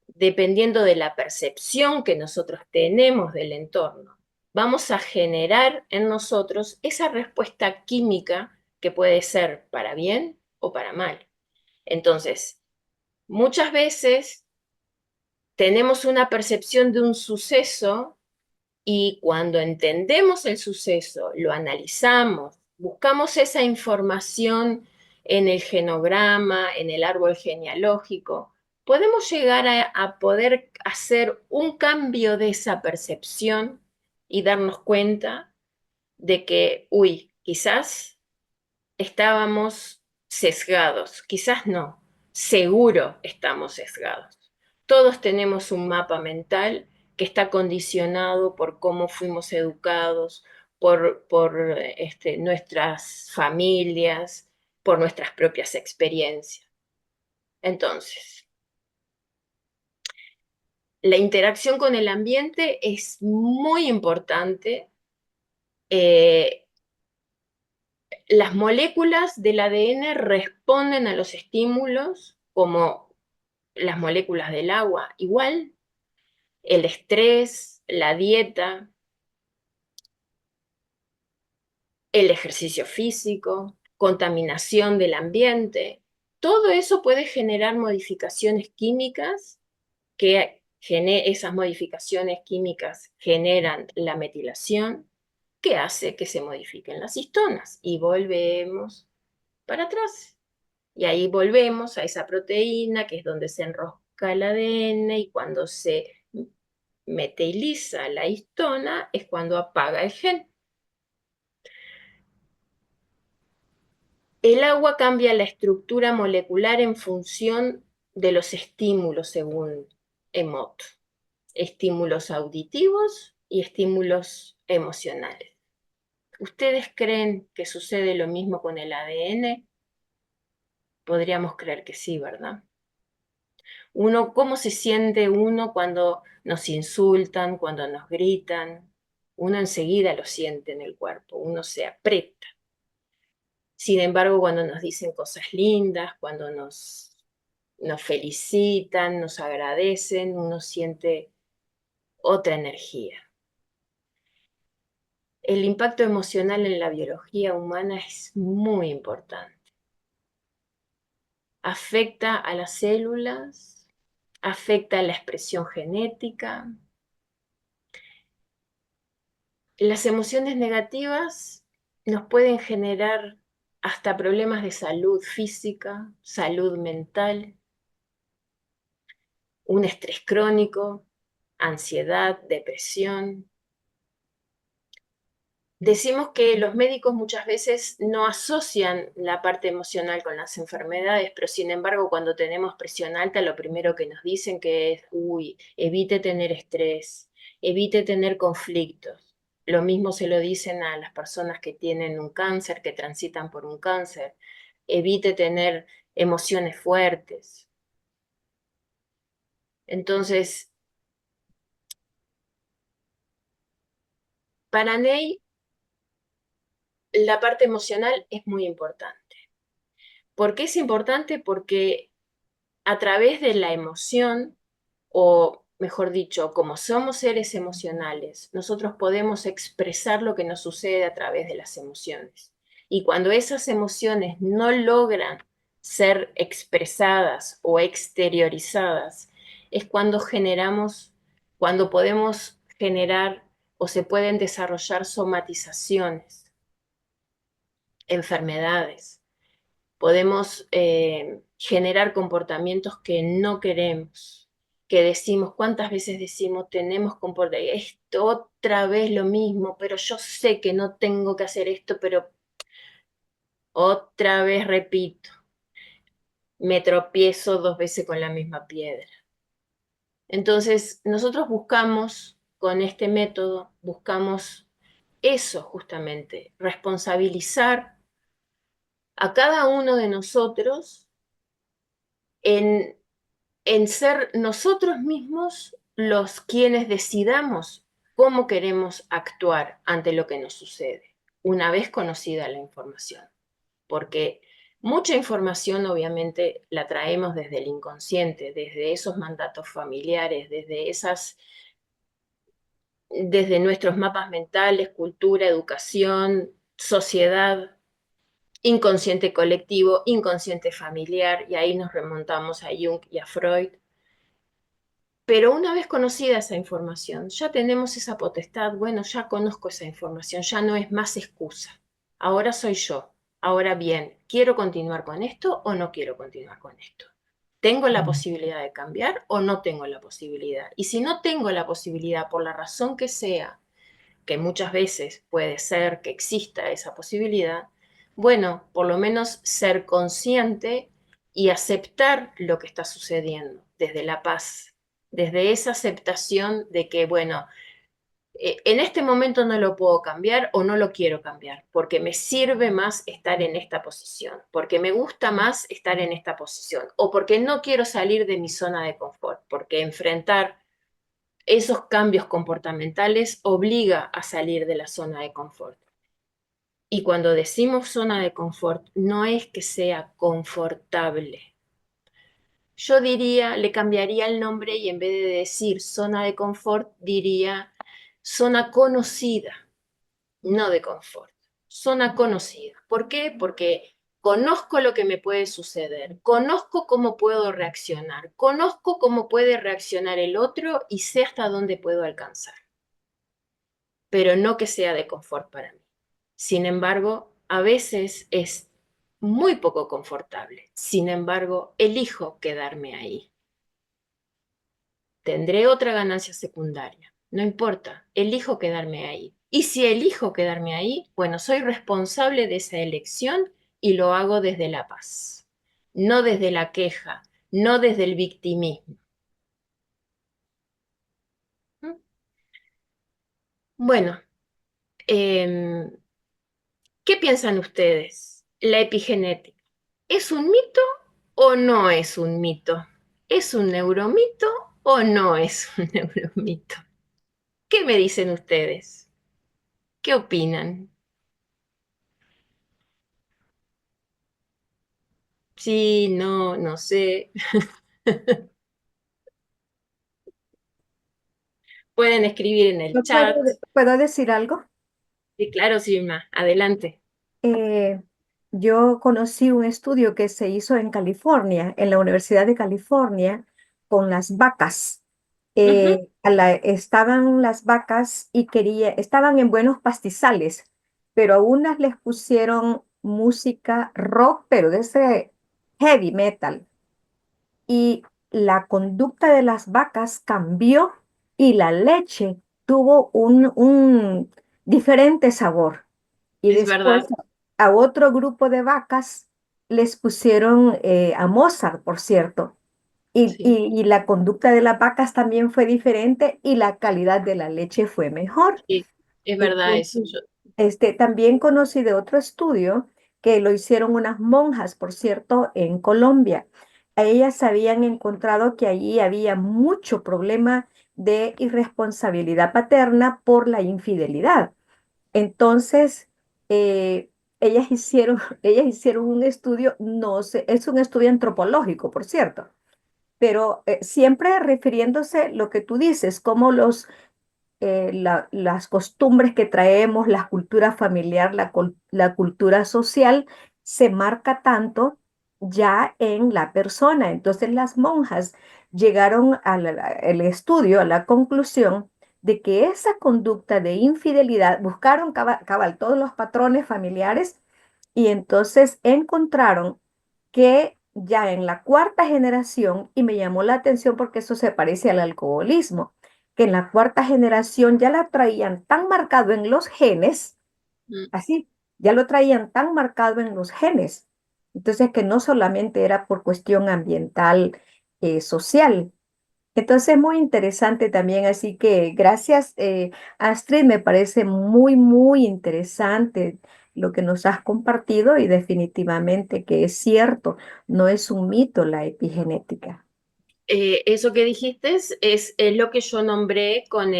dependiendo de la percepción que nosotros tenemos del entorno, vamos a generar en nosotros esa respuesta química que puede ser para bien o para mal. Entonces, muchas veces tenemos una percepción de un suceso y cuando entendemos el suceso, lo analizamos, buscamos esa información en el genograma, en el árbol genealógico, podemos llegar a poder hacer un cambio de esa percepción y darnos cuenta de que, quizás estábamos sesgados. Quizás no, seguro estamos sesgados. Todos tenemos un mapa mental que está condicionado por cómo fuimos educados, por nuestras familias, por nuestras propias experiencias. Entonces, la interacción con el ambiente es muy importante. Las moléculas del ADN responden a los estímulos como las moléculas del agua. Igual, el estrés, la dieta, el ejercicio físico, contaminación del ambiente, todo eso puede generar modificaciones químicas que esas modificaciones químicas generan la metilación que hace que se modifiquen las histonas y volvemos para atrás. Y ahí volvemos a esa proteína que es donde se enrosca el ADN y cuando se metiliza la histona es cuando apaga el gen. El agua cambia la estructura molecular en función de los estímulos, según Emoto. Estímulos auditivos y estímulos emocionales. ¿Ustedes creen que sucede lo mismo con el ADN? Podríamos creer que sí, ¿verdad? ¿Cómo se siente uno cuando nos insultan, cuando nos gritan? Uno enseguida lo siente en el cuerpo, uno se aprieta. Sin embargo, cuando nos dicen cosas lindas, cuando nos felicitan, nos agradecen, uno siente otra energía. El impacto emocional en la biología humana es muy importante. Afecta a las células, afecta a la expresión genética. Las emociones negativas nos pueden generar hasta problemas de salud física, salud mental, un estrés crónico, ansiedad, depresión. Decimos que los médicos muchas veces no asocian la parte emocional con las enfermedades, pero sin embargo cuando tenemos presión alta lo primero que nos dicen que es, evite tener estrés, evite tener conflictos. Lo mismo se lo dicen a las personas que tienen un cáncer, que transitan por un cáncer. Evite tener emociones fuertes. Entonces, para Ney, la parte emocional es muy importante. ¿Por qué es importante? Porque a través de la emoción, o mejor dicho, como somos seres emocionales, nosotros podemos expresar lo que nos sucede a través de las emociones. Y cuando esas emociones no logran ser expresadas o exteriorizadas, es cuando podemos generar o se pueden desarrollar somatizaciones, enfermedades. Podemos generar comportamientos que no queremos, que decimos, ¿cuántas veces decimos, tenemos esto otra vez lo mismo, pero yo sé que no tengo que hacer esto, pero otra vez repito, me tropiezo 2 veces con la misma piedra? Entonces, nosotros buscamos, con este método, buscamos eso justamente, responsabilizar a cada uno de nosotros en ser nosotros mismos los quienes decidamos cómo queremos actuar ante lo que nos sucede, una vez conocida la información. Porque mucha información obviamente la traemos desde el inconsciente, desde esos mandatos familiares, desde nuestros mapas mentales, cultura, educación, sociedad, inconsciente colectivo, inconsciente familiar, y ahí nos remontamos a Jung y a Freud. Pero una vez conocida esa información, ya tenemos esa potestad, bueno, ya conozco esa información, ya no es más excusa. Ahora soy yo. Ahora bien, ¿quiero continuar con esto o no quiero continuar con esto? ¿Tengo la posibilidad de cambiar o no tengo la posibilidad? Y si no tengo la posibilidad, por la razón que sea, que muchas veces puede ser que exista esa posibilidad, bueno, por lo menos ser consciente y aceptar lo que está sucediendo desde la paz, desde esa aceptación de que, bueno, en este momento no lo puedo cambiar o no lo quiero cambiar, porque me sirve más estar en esta posición, porque me gusta más estar en esta posición, o porque no quiero salir de mi zona de confort, porque enfrentar esos cambios comportamentales obliga a salir de la zona de confort. Y cuando decimos zona de confort, no es que sea confortable. Yo diría, le cambiaría el nombre y en vez de decir zona de confort, diría zona conocida, no de confort. Zona conocida. ¿Por qué? Porque conozco lo que me puede suceder, conozco cómo puedo reaccionar, conozco cómo puede reaccionar el otro y sé hasta dónde puedo alcanzar, pero no que sea de confort para mí. Sin embargo, a veces es muy poco confortable. Sin embargo, elijo quedarme ahí. Tendré otra ganancia secundaria. No importa, elijo quedarme ahí. Y si elijo quedarme ahí, bueno, soy responsable de esa elección y lo hago desde la paz, no desde la queja, no desde el victimismo. ¿Mm? Bueno, em, ¿qué piensan ustedes? La epigenética, ¿es un mito o no es un mito? ¿Es un neuromito o no es un neuromito? ¿Qué me dicen ustedes? ¿Qué opinan? Sí, no, no sé. Pueden escribir en el ¿Yo chat. puedo decir algo? Sí, claro, Silma, adelante. Eh, yo conocí un estudio que se hizo en California, en la Universidad de California, con las vacas. Ujú. Estaban las vacas y estaban en buenos pastizales, pero a unas les pusieron música rock, pero de ese heavy metal. Y la conducta de las vacas cambió y la leche tuvo un diferente sabor. Y Es después verdad, a otro grupo de vacas les pusieron a Mozart, por cierto. sí, Y la conducta de las vacas también fue diferente y la calidad de la leche fue mejor. sí, es verdad eso. Entonces, también conocí de otro estudio que lo hicieron unas monjas, por cierto, en Colombia. A ellas habían encontrado que allí había mucho problema de irresponsabilidad paterna por la infidelidad. Entonces, ellas hicieron un estudio, no sé, es un estudio antropológico, por cierto, pero siempre refiriéndose lo que tú dices, cómo las costumbres que traemos, la cultura familiar, la cultura social, se marca tanto ya en la persona. Entonces las monjas llegaron al estudio, a la conclusión de que esa conducta de infidelidad, buscaron cabal todos los patrones familiares y entonces encontraron que ya en la cuarta generación, y me llamó la atención porque eso se parece al alcoholismo, que en la cuarta generación ya la traían tan marcado en los genes, Mm. así, ya lo traían tan marcado en los genes. Entonces, que no solamente era por cuestión ambiental, social. Entonces, muy interesante también, así que gracias, Astrid, me parece muy, muy interesante lo que nos has compartido y definitivamente que es cierto, no es un mito la epigenética. Eso que dijiste es lo que yo nombré con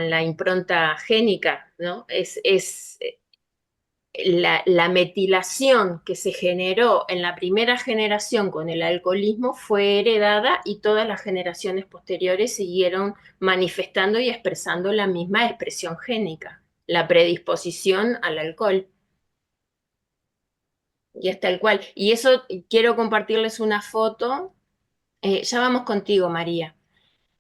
la impronta génica, ¿no? La metilación que se generó en la primera generación con el alcoholismo fue heredada y todas las generaciones posteriores siguieron manifestando y expresando la misma expresión génica, la predisposición al alcohol. Y es tal cual. Y eso quiero compartirles una foto. Ya vamos contigo, María.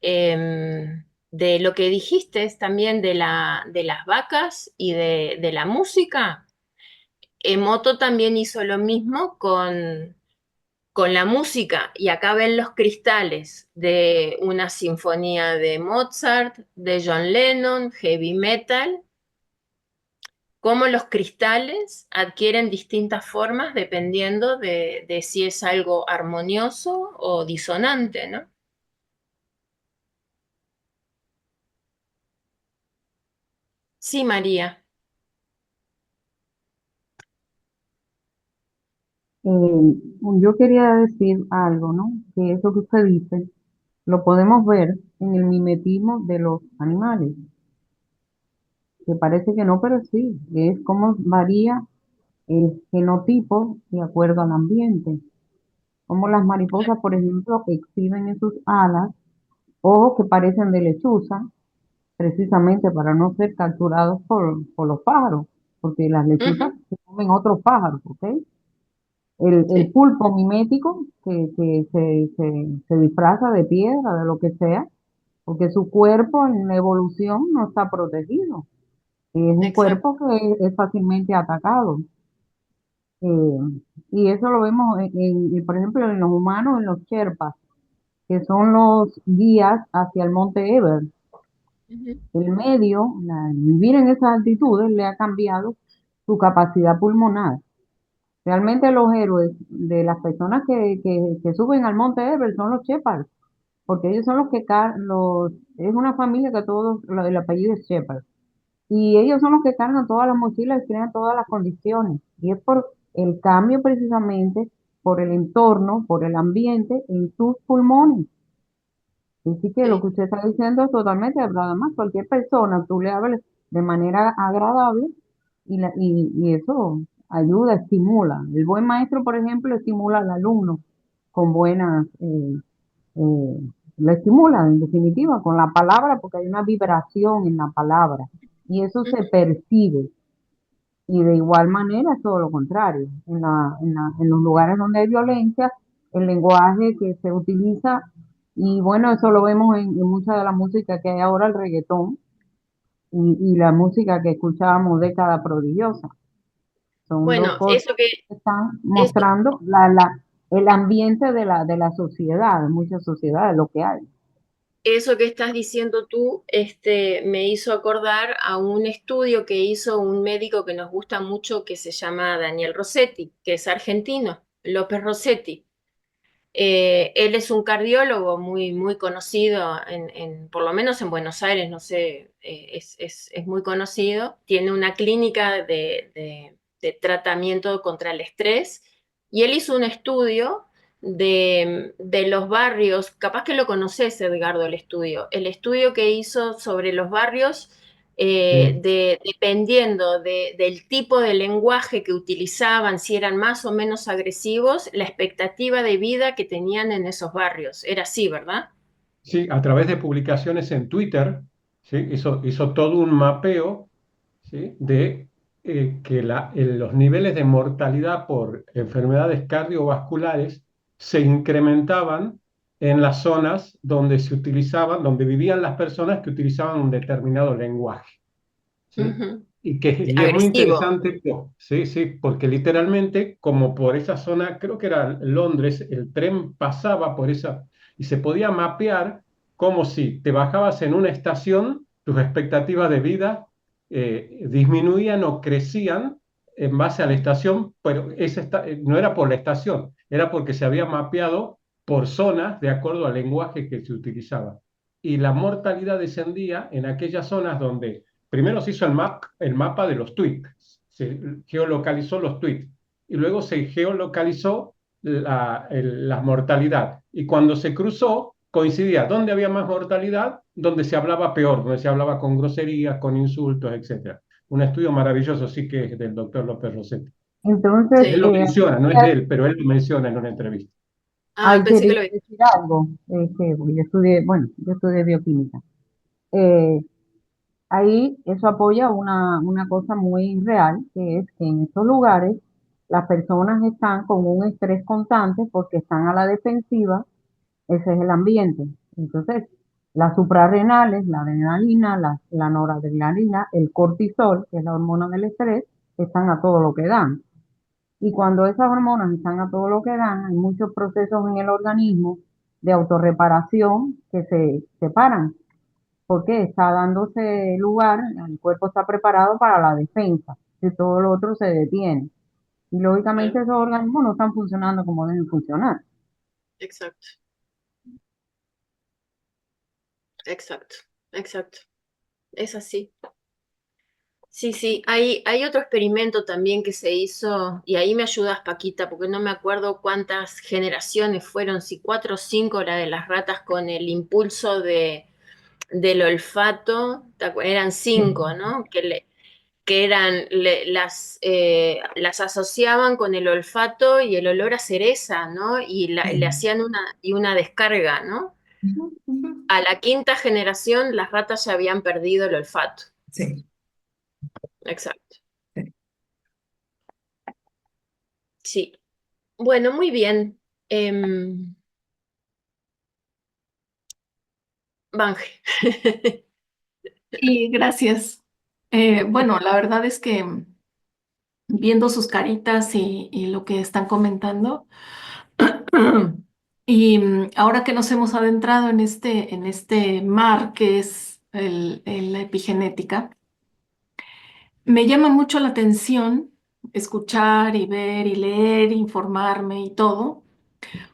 De lo que dijiste también de las vacas y de la música. Emoto también hizo lo mismo con la música, y acá ven los cristales de una sinfonía de Mozart, de John Lennon, heavy metal, cómo los cristales adquieren distintas formas dependiendo de si es algo armonioso o disonante, ¿no? Sí, María. Yo quería decir algo, ¿no? Que eso que usted dice lo podemos ver en el mimetismo de los animales, que parece que no, pero sí, es como varía el genotipo de acuerdo al ambiente. Como las mariposas, por ejemplo, exhiben en sus alas ojos que parecen de lechuza, precisamente para no ser capturados por los pájaros, porque las lechuzas Ujú, se comen otros pájaros, ¿ok? El sí, pulpo mimético que se disfraza de piedra, de lo que sea, porque su cuerpo en la evolución no está protegido. Es un exacto. cuerpo que es fácilmente atacado. Eh, y eso lo vemos, por ejemplo, en los humanos, en los Sherpas, que son los guías hacia el monte Everest. Ujú, El medio, vivir en esas altitudes, le ha cambiado su capacidad pulmonar. Realmente los héroes de las personas que suben al monte Everest son los Shepard, porque ellos son los que, es una familia que todos, el apellido es Shepard, y ellos son los que cargan todas las mochilas y crean todas las condiciones, y es por el cambio precisamente, por el entorno, por el ambiente en sus pulmones. Así que lo sí, que usted está diciendo es totalmente verdad. Además, cualquier persona, tú le hablas de manera agradable y eso ayuda, estimula. El buen maestro, por ejemplo, estimula al alumno con buenas, eh, lo estimula en definitiva con la palabra porque hay una vibración en la palabra y eso se ujú, percibe. Y de igual manera es todo lo contrario. En los lugares donde hay violencia, el lenguaje que se utiliza, y bueno, eso lo vemos en mucha de la música que hay ahora, el reggaetón, y la música que escuchábamos década prodigiosa. Son dos bueno, cosas eso que, que están eso mostrando el ambiente de la sociedad, de muchas sociedades, lo que hay. Eso que estás diciendo tú, me hizo acordar a un estudio que hizo un médico que nos gusta mucho que se llama Daniel Rossetti, que es argentino, López Rossetti. Él es un cardiólogo muy, muy conocido, por lo menos en Buenos Aires, no sé, es muy conocido. Tiene una clínica de tratamiento contra el estrés y él hizo un estudio de los barrios, capaz que lo conoces, Edgardo, el estudio que hizo sobre los barrios Sí. dependiendo del tipo de lenguaje que utilizaban, si eran más o menos agresivos, la expectativa de vida que tenían en esos barrios. Era así, ¿verdad? Sí, a través de publicaciones en Twitter, ¿sí? Hizo todo un mapeo, ¿sí? De que los niveles de mortalidad por enfermedades cardiovasculares se incrementaban en las zonas donde se utilizaban, donde vivían las personas que utilizaban un determinado lenguaje. ¿Sí? Ujú. Y es muy Agresivo. interesante, sí, sí, porque literalmente, como por esa zona, creo que era Londres, el tren pasaba por esa y se podía mapear como si te bajabas en una estación, tus expectativas de vida disminuían o crecían en base a la estación, pero no era por la estación, era porque se había mapeado por zonas de acuerdo al lenguaje que se utilizaba. Y la mortalidad descendía en aquellas zonas donde primero se hizo el mapa de los tweets, se geolocalizó los tweets y luego se geolocalizó la mortalidad. Y cuando se cruzó, coincidía dónde había más mortalidad, donde se hablaba peor, donde se hablaba con groserías, con insultos, etc. Un estudio maravilloso, sí que es del doctor López Rossetti. Entonces, Sí. Él lo menciona, no es de él, pero él lo menciona en una entrevista. Ah, ahí pensé que quería lo había. decir algo, porque yo estudié bioquímica. Eh, Ahí eso apoya una cosa muy real, que es que en estos lugares las personas están con un estrés constante porque están a la defensiva, ese es el ambiente. Entonces, las suprarrenales, la adrenalina, la noradrenalina, el cortisol, que es la hormona del estrés, están a todo lo que dan. Y cuando esas hormonas están a todo lo que dan, hay muchos procesos en el organismo de autorreparación que se separan porque está dándose lugar, el cuerpo está preparado para la defensa. todo lo otro se detiene. Y lógicamente esos organismos no están funcionando como deben funcionar. Exacto, exacto, exacto. Es así. Sí, sí, hay otro experimento también que se hizo, y ahí me ayudas, Paquita, porque no me acuerdo cuántas generaciones fueron, si 4 o 5 la de las ratas con el impulso del olfato, eran 5, ¿no? Que eran, las asociaban con el olfato y el olor a cereza, ¿no? Y le hacían una descarga, ¿no? Ujú, ujú. A la 5ª generación las ratas ya habían perdido el olfato. Sí, Exacto. sí. Sí. Bueno, muy bien. Banje. Y gracias. Bueno, la verdad es que viendo sus caritas y lo que están comentando, y ahora que nos hemos adentrado en este mar que es la epigenética, me llama mucho la atención escuchar y ver y leer, informarme y todo,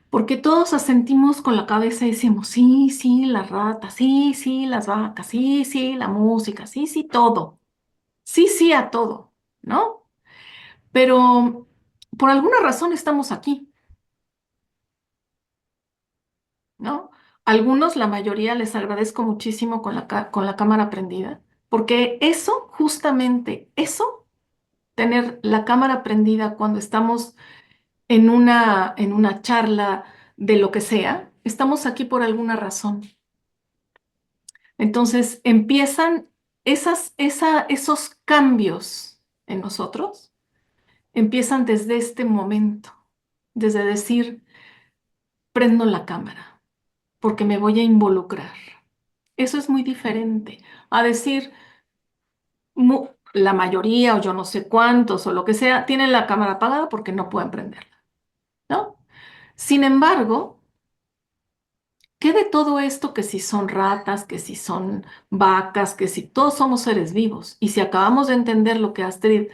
porque todos asentimos con la cabeza y decimos, sí, sí, las ratas, sí, sí, las vacas, sí, sí, la música, sí, sí, todo, sí, sí a todo, ¿no? Pero por alguna razón estamos aquí, ¿no? Algunos, la mayoría, les agradezco muchísimo con la cámara prendida, porque eso, justamente eso, tener la cámara prendida cuando estamos en una charla de lo que sea, estamos aquí por alguna razón. Entonces empiezan esos cambios en nosotros, empiezan desde este momento, desde decir, prendo la cámara, porque me voy a involucrar. Eso es muy diferente a decir, la mayoría o yo no sé cuántos o lo que sea, tienen la cámara apagada porque no pueden prenderla, ¿no? Sin embargo, ¿qué de todo esto que si son ratas, que si son vacas, que si todos somos seres vivos? Y si acabamos de entender lo que Astrid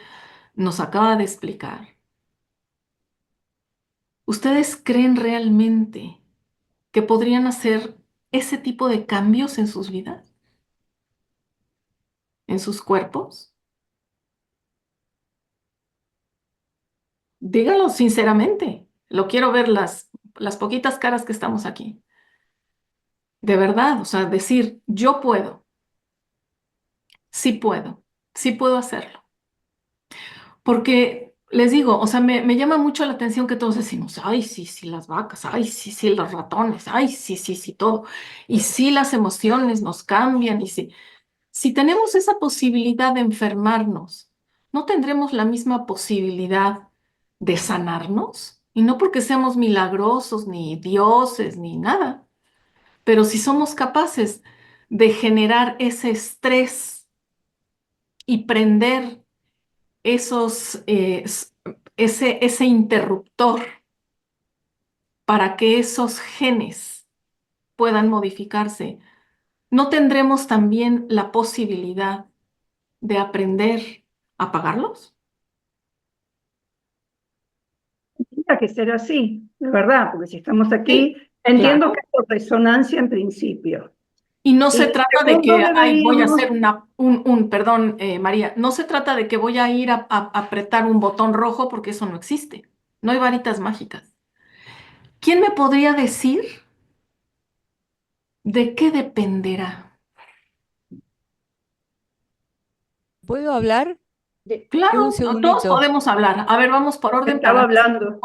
nos acaba de explicar, ¿ustedes creen realmente que podrían hacer ese tipo de cambios en sus vidas, en sus cuerpos? Díganlo sinceramente. Lo quiero ver las poquitas caras que estamos aquí. De verdad, o sea, decir, yo puedo, sí puedo hacerlo. Porque les digo, o sea, me llama mucho la atención que todos decimos, ay, sí, sí, las vacas, ay, sí, sí, los ratones, ay, sí, sí, sí, todo. Y sí, las emociones nos cambian. Y sí, si tenemos esa posibilidad de enfermarnos, ¿no tendremos la misma posibilidad de sanarnos? Y no porque seamos milagrosos, ni dioses, ni nada, pero si somos capaces de generar ese estrés y prender esos, ese interruptor para que esos genes puedan modificarse, ¿no tendremos también la posibilidad de aprender a apagarlos? Tendría que ser así, de verdad, porque si estamos aquí, Sí, entiendo claro. que es por resonancia en principio. Y no se Y trata de segundo, que ay, voy a deberíamos, hacer perdón, María, no se trata de que voy a ir a apretar un botón rojo porque eso no existe. No hay varitas mágicas. ¿Quién me podría decir de qué dependerá? ¿Puedo hablar? Un Claro, todos segundito. podemos hablar. A ver, vamos por orden estaba para... hablando.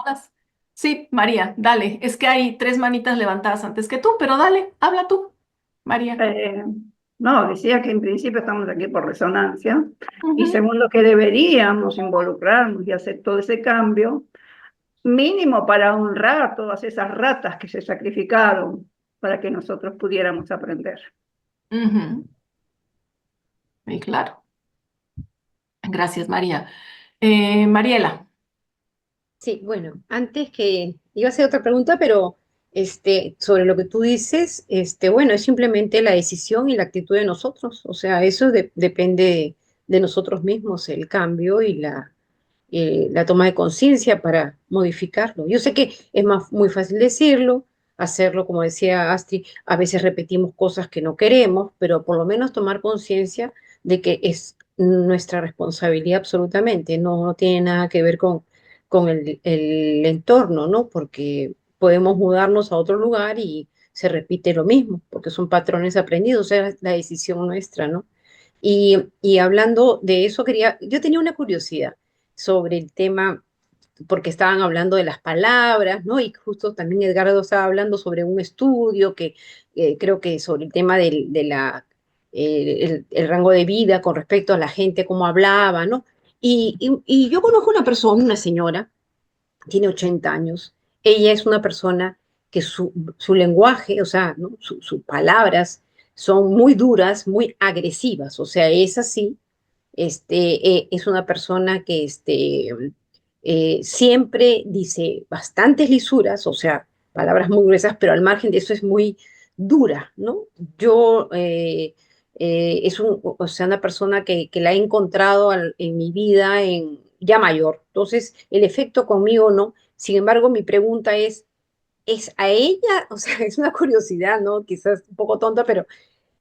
Sí, María, dale. Es que hay 3 manitas levantadas antes que tú, pero dale, habla tú, María. eh, no, decía que en principio estamos aquí por resonancia. Y Ujú. segundo, que deberíamos involucrarnos y hacer todo ese cambio, mínimo para honrar a todas esas ratas que se sacrificaron para que nosotros pudiéramos aprender. Ujú. Y claro. Gracias, María. Mariela. Sí, bueno, antes que iba a hacer otra pregunta, pero sobre lo que tú dices, bueno, es simplemente la decisión y la actitud de nosotros. O sea, eso depende de nosotros mismos el cambio y la toma de conciencia para modificarlo. Yo sé que es muy fácil decirlo, hacerlo, como decía Astrid, a veces repetimos cosas que no queremos, pero por lo menos tomar conciencia de que es nuestra responsabilidad absolutamente, no tiene nada que ver con el entorno, ¿no? Porque podemos mudarnos a otro lugar y se repite lo mismo, porque son patrones aprendidos, es la decisión nuestra, ¿no? Y hablando de eso, yo tenía una curiosidad sobre el tema, porque estaban hablando de las palabras, ¿no? Y justo también Edgardo estaba hablando sobre un estudio que creo que sobre el tema el rango de vida con respecto a la gente, cómo hablaba, ¿no? Y yo conozco una persona, una señora, tiene 80 años, ella es una persona que su lenguaje, o sea, ¿no? Sus palabras son muy duras, muy agresivas, o sea, es así, es una persona que siempre dice bastantes lisuras, o sea, palabras muy gruesas, pero al margen de eso es muy dura, ¿no? Yo, o sea, una persona que la he encontrado en mi vida ya mayor, entonces el efecto conmigo no. Sin embargo, mi pregunta ¿es a ella? O sea, es una curiosidad, ¿no? Quizás un poco tonta, pero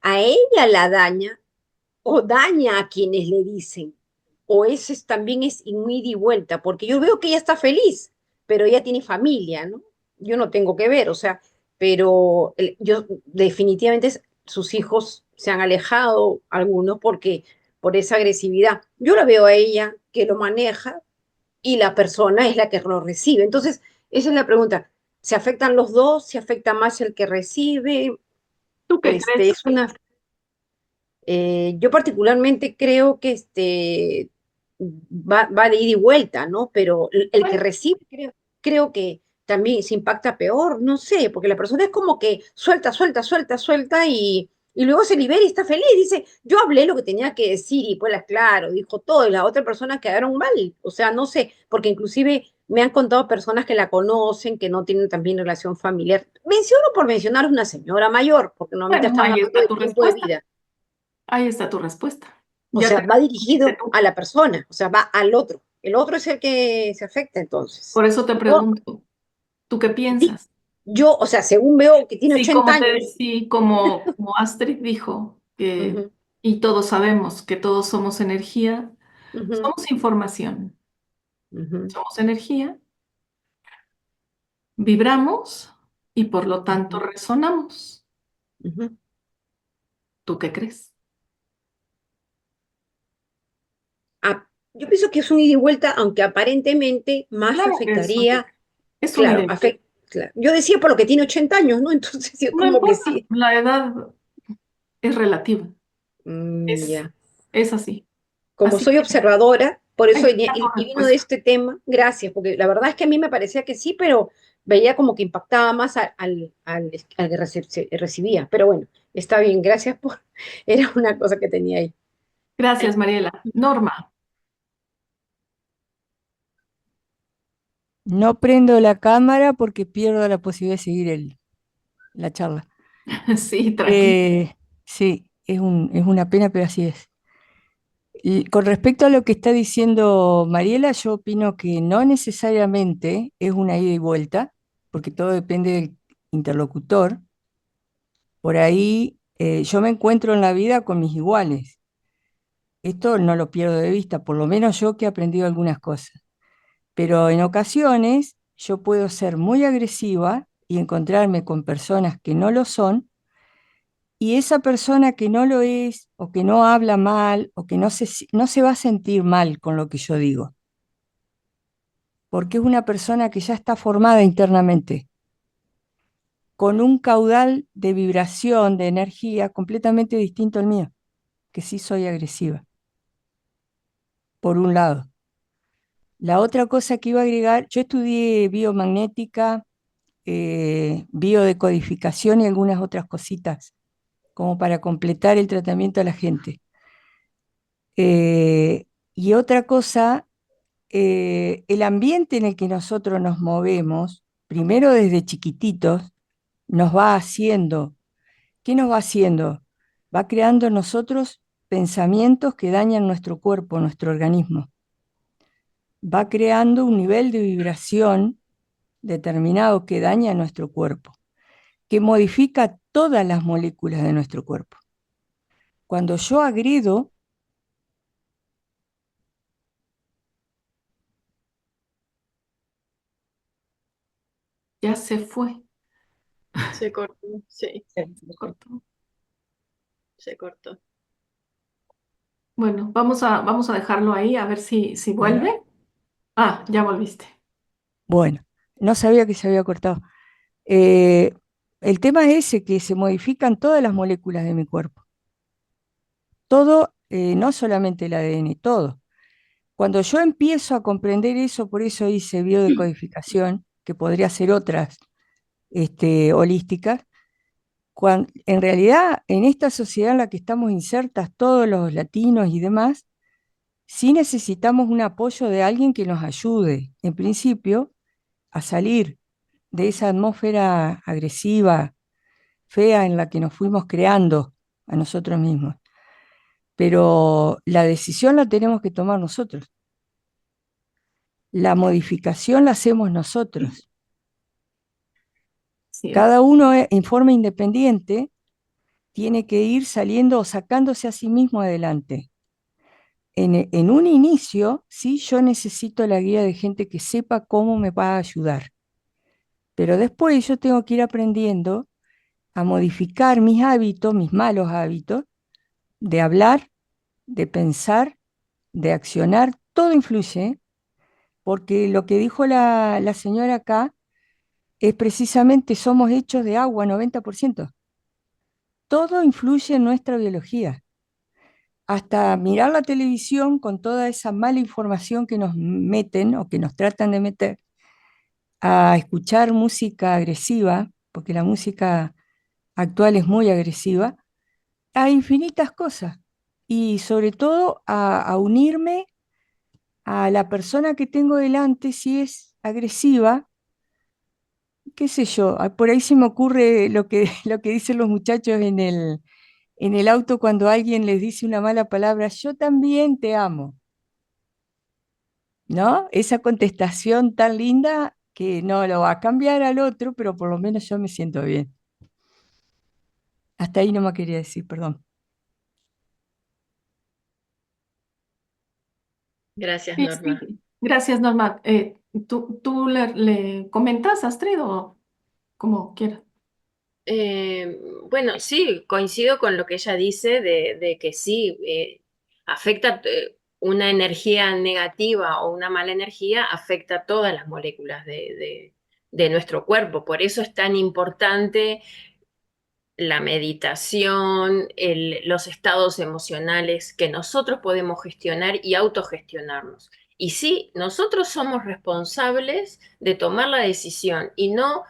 ¿a ella la daña o daña a quienes le dicen? O también es un ida y vuelta, porque yo veo que ella está feliz, pero ella tiene familia, ¿no? Yo no tengo que ver, o sea, pero yo definitivamente sus hijos se han alejado, algunos, porque por esa agresividad. Yo la veo a ella que lo maneja y la persona es la que lo recibe. Entonces, esa es la pregunta. ¿Se afectan los dos? ¿Se afecta más el que recibe? ¿Tú qué crees? Es una yo particularmente creo que va de ida y vuelta, ¿no? Pero el que Bueno, recibe creo que también se impacta peor, no sé, porque la persona es como que suelta, suelta, suelta, suelta y luego se libera y está feliz. Dice, yo hablé lo que tenía que decir y pues claro, dijo todo y la otra persona quedaron mal. O sea, no sé, porque inclusive me han contado personas que la conocen, que no tienen también relación familiar. Menciono por mencionar una señora mayor, porque normalmente bueno, están ahí hablando está de tu tiempo de respuesta. vida. Ahí está tu respuesta. O Ya sea, te va respondiste dirigido tú. a la persona, o sea, va al otro. El otro es el que se afecta entonces. Por eso te Yo, pregunto, ¿tú qué sí, piensas? o sea, según veo que tiene Sí, 80 años. como Astrid dijo, Ujú, y todos sabemos que todos somos energía, ujú, somos información, ujú, somos energía, vibramos y por lo tanto ujú, resonamos. ujú. ¿Tú qué crees? Yo pienso que es un ida y vuelta, aunque aparentemente más Claro que afectaría, es un claro, idea. claro. Yo decía por lo que tiene 80 años, ¿no? Entonces yo No como que importa, sí. la edad es relativa, es, Ya. es así. Como Así soy que observadora, por ahí eso está tu y vino de respuesta. este tema, gracias, porque la verdad es que a mí me parecía que sí, pero veía como que impactaba más al que recibía. Pero bueno, está bien, gracias por... Era una cosa que tenía ahí. Gracias, Mariela. Norma, No prendo la cámara porque pierdo la posibilidad de seguir la charla. sí, tranquila. Sí, es una pena, pero así es. Y con respecto a lo que está diciendo Mariela, yo opino que no necesariamente es una ida y vuelta, porque todo depende del interlocutor. Por ahí yo me encuentro en la vida con mis iguales. Esto no lo pierdo de vista, por lo menos yo que he aprendido algunas cosas. Pero en ocasiones yo puedo ser muy agresiva y encontrarme con personas que no lo son, y esa persona que no lo es, o que no habla mal, o que no se va a sentir mal con lo que yo digo, porque es una persona que ya está formada internamente, con un caudal de vibración, de energía completamente distinto al mío, que sí soy agresiva, por un lado. La otra cosa que iba a agregar, yo estudié biomagnética, biodecodificación y algunas otras cositas, como para completar el tratamiento a la gente. Y otra cosa, el ambiente en el que nosotros nos movemos, primero desde chiquititos, nos va haciendo, ¿qué nos va haciendo? Va creando en nosotros pensamientos que dañan nuestro cuerpo, nuestro organismo. Va creando un nivel de vibración determinado que daña nuestro cuerpo, que modifica todas las moléculas de nuestro cuerpo. Cuando yo agredo, Ya se fue. Se cortó, sí, Se cortó. se cortó. Bueno, vamos a dejarlo ahí a ver si bueno, vuelve. Ah, ya volviste. bueno, no sabía que se había cortado. Eh, el tema es ese, que se modifican todas las moléculas de mi cuerpo. Todo, no solamente el ADN, todo. Cuando yo empiezo a comprender eso, por eso hice biodecodificación, que podría ser otras holísticas, en realidad en esta sociedad en la que estamos insertas todos los latinos y demás, sí necesitamos un apoyo de alguien que nos ayude, en principio, a salir de esa atmósfera agresiva, fea en la que nos fuimos creando a nosotros mismos. Pero la decisión la tenemos que tomar nosotros. La modificación la hacemos nosotros. Sí, Cada uno en forma independiente tiene que ir saliendo o sacándose a sí mismo adelante. En un inicio, sí, yo necesito la guía de gente que sepa cómo me va a ayudar. Pero después yo tengo que ir aprendiendo a modificar mis hábitos, mis malos hábitos, de hablar, de pensar, de accionar. Todo influye, porque lo que dijo la señora acá es precisamente somos hechos de agua, 90%. Todo influye en nuestra biología. Hasta mirar la televisión con toda esa mala información que nos meten o que nos tratan de meter, a escuchar música agresiva, porque la música actual es muy agresiva, a infinitas cosas. Y sobre todo a unirme a la persona que tengo delante, si es agresiva, qué sé yo, por ahí se me ocurre lo que, lo que dicen los muchachos en el auto cuando alguien les dice una mala palabra, yo también te amo, ¿no? Esa contestación tan linda que no lo va a cambiar al otro, pero por lo menos yo me siento bien. Hasta ahí no me quería decir, perdón. Gracias, Sí, Norma. sí. Gracias, Norma. ¿Tú le comentas, Astrid, o como quieras? Bueno, sí, coincido con lo que ella dice de que sí, afecta una energía negativa o una mala energía, afecta todas las moléculas de nuestro cuerpo. Por eso es tan importante la meditación, los estados emocionales que nosotros podemos gestionar y autogestionarnos. Y sí, nosotros somos responsables de tomar la decisión y no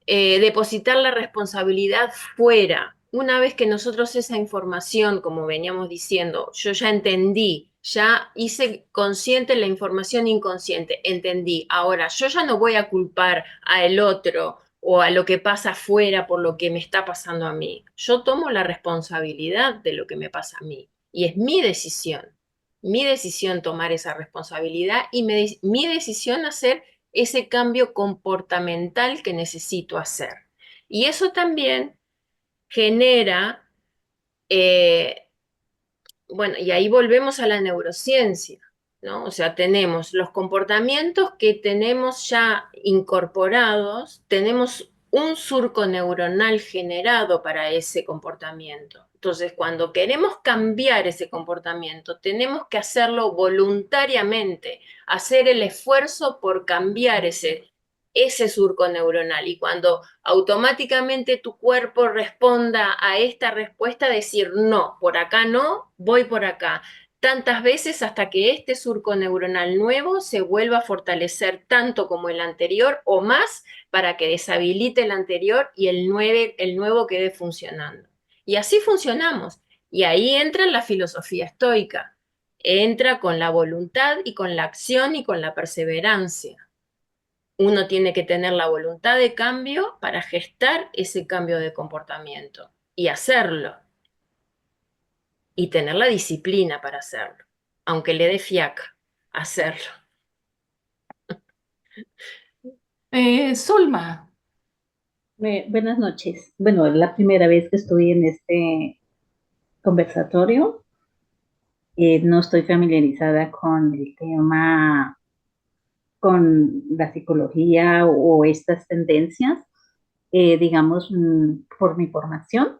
depositar la responsabilidad fuera. Una vez que nosotros esa información, como veníamos diciendo, yo ya entendí, ya hice consciente la información inconsciente, entendí. Ahora, yo ya no voy a culpar al otro o a lo que pasa afuera por lo que me está pasando a mí. Yo tomo la responsabilidad de lo que me pasa a mí y es mi decisión tomar esa responsabilidad y mi decisión hacer ese cambio comportamental que necesito hacer. Y eso también genera, bueno, y ahí volvemos a la neurociencia, ¿no? O sea, tenemos los comportamientos que tenemos ya incorporados, tenemos un surco neuronal generado para ese comportamiento. Entonces, cuando queremos cambiar ese comportamiento, tenemos que hacerlo voluntariamente, hacer el esfuerzo por cambiar ese surco neuronal. Y cuando automáticamente tu cuerpo responda a esta respuesta, decir, no, por acá no, voy por acá. Tantas veces hasta que este surco neuronal nuevo se vuelva a fortalecer tanto como el anterior o más para que deshabilite el anterior y el nuevo quede funcionando. Y así funcionamos. Y ahí entra la filosofía estoica. Entra con la voluntad y con la acción y con la perseverancia. Uno tiene que tener la voluntad de cambio para gestar ese cambio de comportamiento y hacerlo. y tener la disciplina para hacerlo, aunque le dé fiaca hacerlo. Zulma, Buenas noches. Bueno, es la primera vez que estoy en este conversatorio. No estoy familiarizada con el tema, con la psicología o estas tendencias, digamos, por mi formación,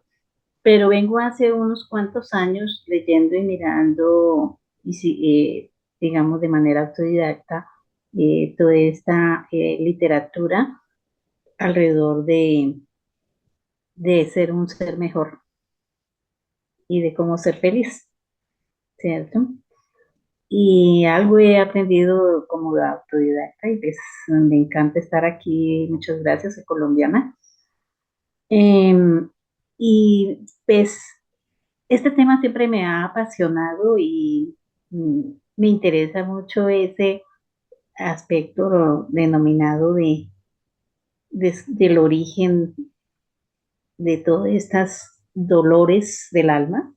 pero vengo hace unos cuantos años leyendo y mirando, y digamos, de manera autodidacta, toda esta literatura alrededor de ser un ser mejor y de cómo ser feliz, ¿cierto? Y algo he aprendido como de autodidacta y pues me encanta estar aquí. Muchas gracias, soy colombiana. Em, y pues este tema siempre me ha apasionado y me interesa mucho ese aspecto denominado del origen de todos estos dolores del alma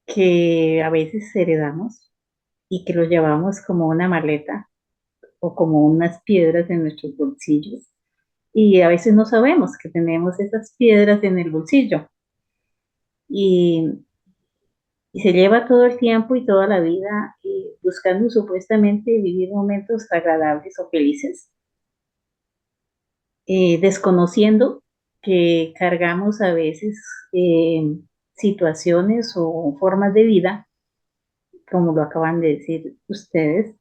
que a veces heredamos y que los llevamos como una maleta o como unas piedras en nuestros bolsillos. Y a veces no sabemos que tenemos esas piedras en el bolsillo. Y, y se lleva todo el tiempo y toda la vida buscando supuestamente vivir momentos agradables o felices, desconociendo que cargamos a veces situaciones o formas de vida, como lo acaban de decir ustedes,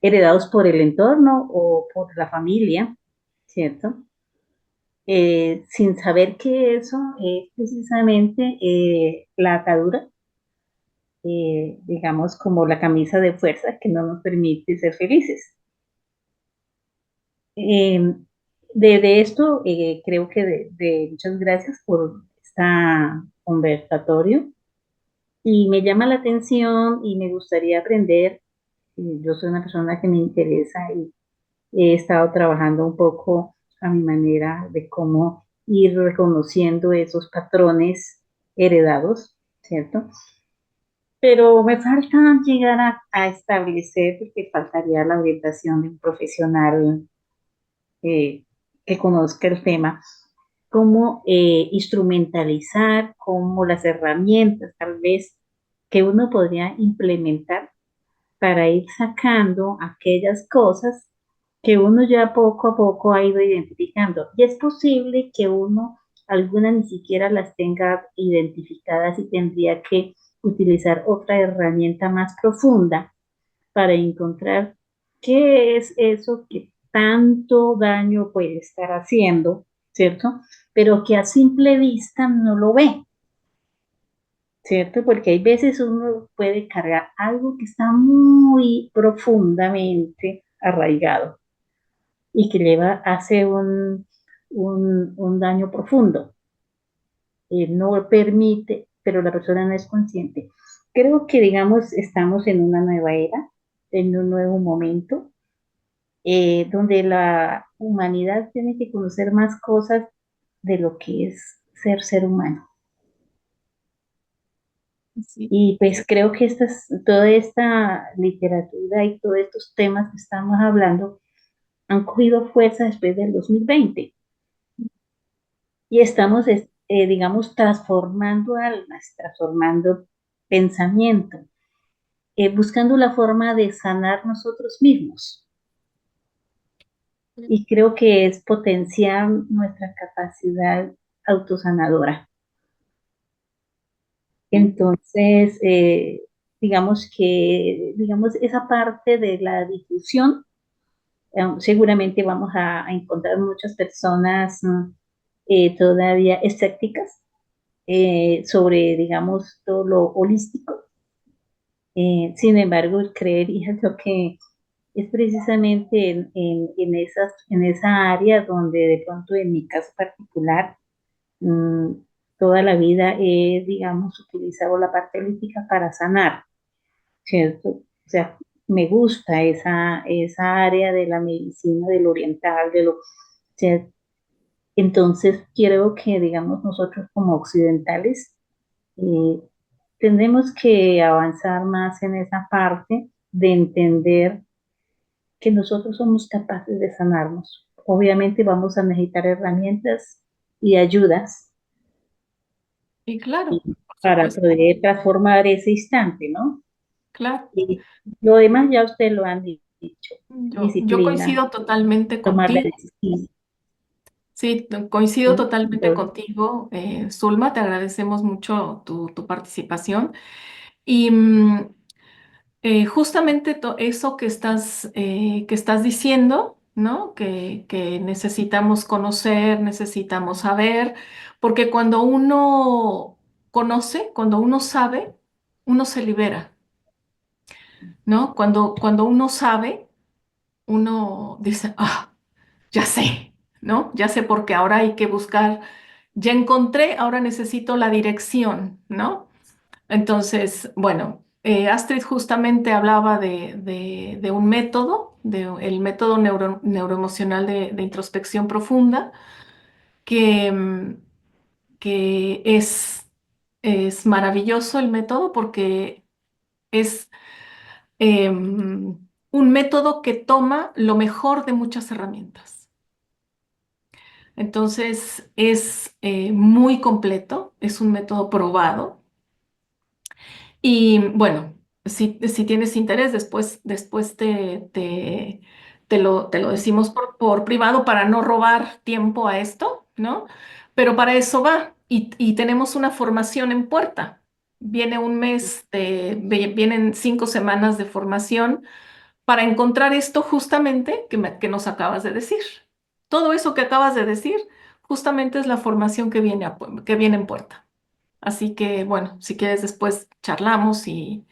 heredados por el entorno o por la familia, ¿cierto? Sin saber que eso es precisamente la atadura, digamos, como la camisa de fuerza que no nos permite ser felices. Eh, de esto, creo que muchas gracias por este conversatorio y me llama la atención y me gustaría aprender. Yo soy una persona que me interesa y he estado trabajando un poco a mi manera de cómo ir reconociendo esos patrones heredados, ¿cierto? Pero me falta llegar a establecer, porque faltaría la orientación de un profesional que conozca el tema, cómo instrumentalizar, cómo las herramientas tal vez que uno podría implementar para ir sacando aquellas cosas que uno ya poco a poco ha ido identificando. Y es posible que uno algunas ni siquiera las tenga identificadas y tendría que utilizar otra herramienta más profunda para encontrar qué es eso que tanto daño puede estar haciendo, ¿cierto? Pero que a simple vista no lo ve, ¿cierto? Porque hay veces uno puede cargar algo que está muy profundamente arraigado y que hace un daño profundo. No permite, pero la persona no es consciente. Creo que, digamos, estamos en una nueva era, en un nuevo momento, donde la humanidad tiene que conocer más cosas de lo que es ser humano. sí. Y pues creo que toda esta literatura y todos estos temas que estamos hablando han cogido fuerza después del 2020 y estamos, digamos, transformando almas, transformando pensamiento, buscando la forma de sanar nosotros mismos. Y creo que es potenciar nuestra capacidad autosanadora. Entonces, digamos esa parte de la difusión, seguramente vamos a encontrar muchas personas todavía escépticas sobre, digamos, todo lo holístico. Sin embargo, creería yo que es precisamente en esa área donde de pronto en mi caso particular, mm, toda la vida he, digamos, utilizado la parte holística para sanar, ¿cierto? O sea, me gusta esa área de la medicina, del oriental, ¿cierto? Entonces, quiero que, digamos, nosotros como occidentales Eh, Tendremos que avanzar más en esa parte de entender que nosotros somos capaces de sanarnos. Obviamente vamos a necesitar herramientas y ayudas Y claro, por para supuesto, poder transformar ese instante, ¿no? claro. Y lo demás ya usted lo han dicho, Yo disciplina, coincido totalmente tomar la contigo. decisión. Sí, coincido ¿Sí? totalmente Entonces, contigo, Zulma, te agradecemos mucho tu participación. Y justamente eso que estás diciendo, ¿no? Que necesitamos conocer, necesitamos saber, porque cuando uno conoce, cuando uno sabe, uno se libera, ¿no? Cuando uno sabe, uno dice, ah, ya sé, ¿no? Ya sé porque ahora hay que buscar, ya encontré, ahora necesito la dirección, ¿no? Entonces, bueno, Astrid justamente hablaba de un método, el método neuroemocional de introspección profunda, que, que es maravilloso el método porque es un método que toma lo mejor de muchas herramientas. Entonces, es muy completo, es un método probado. Y bueno, si tienes interés, después te lo decimos por privado para no robar tiempo a esto, ¿no? Pero para eso va. Y tenemos una formación en puerta. Viene un mes, vienen 5 semanas de formación para encontrar esto justamente que nos acabas de decir. Todo eso que acabas de decir, justamente es la formación que viene en puerta. Así que, bueno, si quieres después charlamos y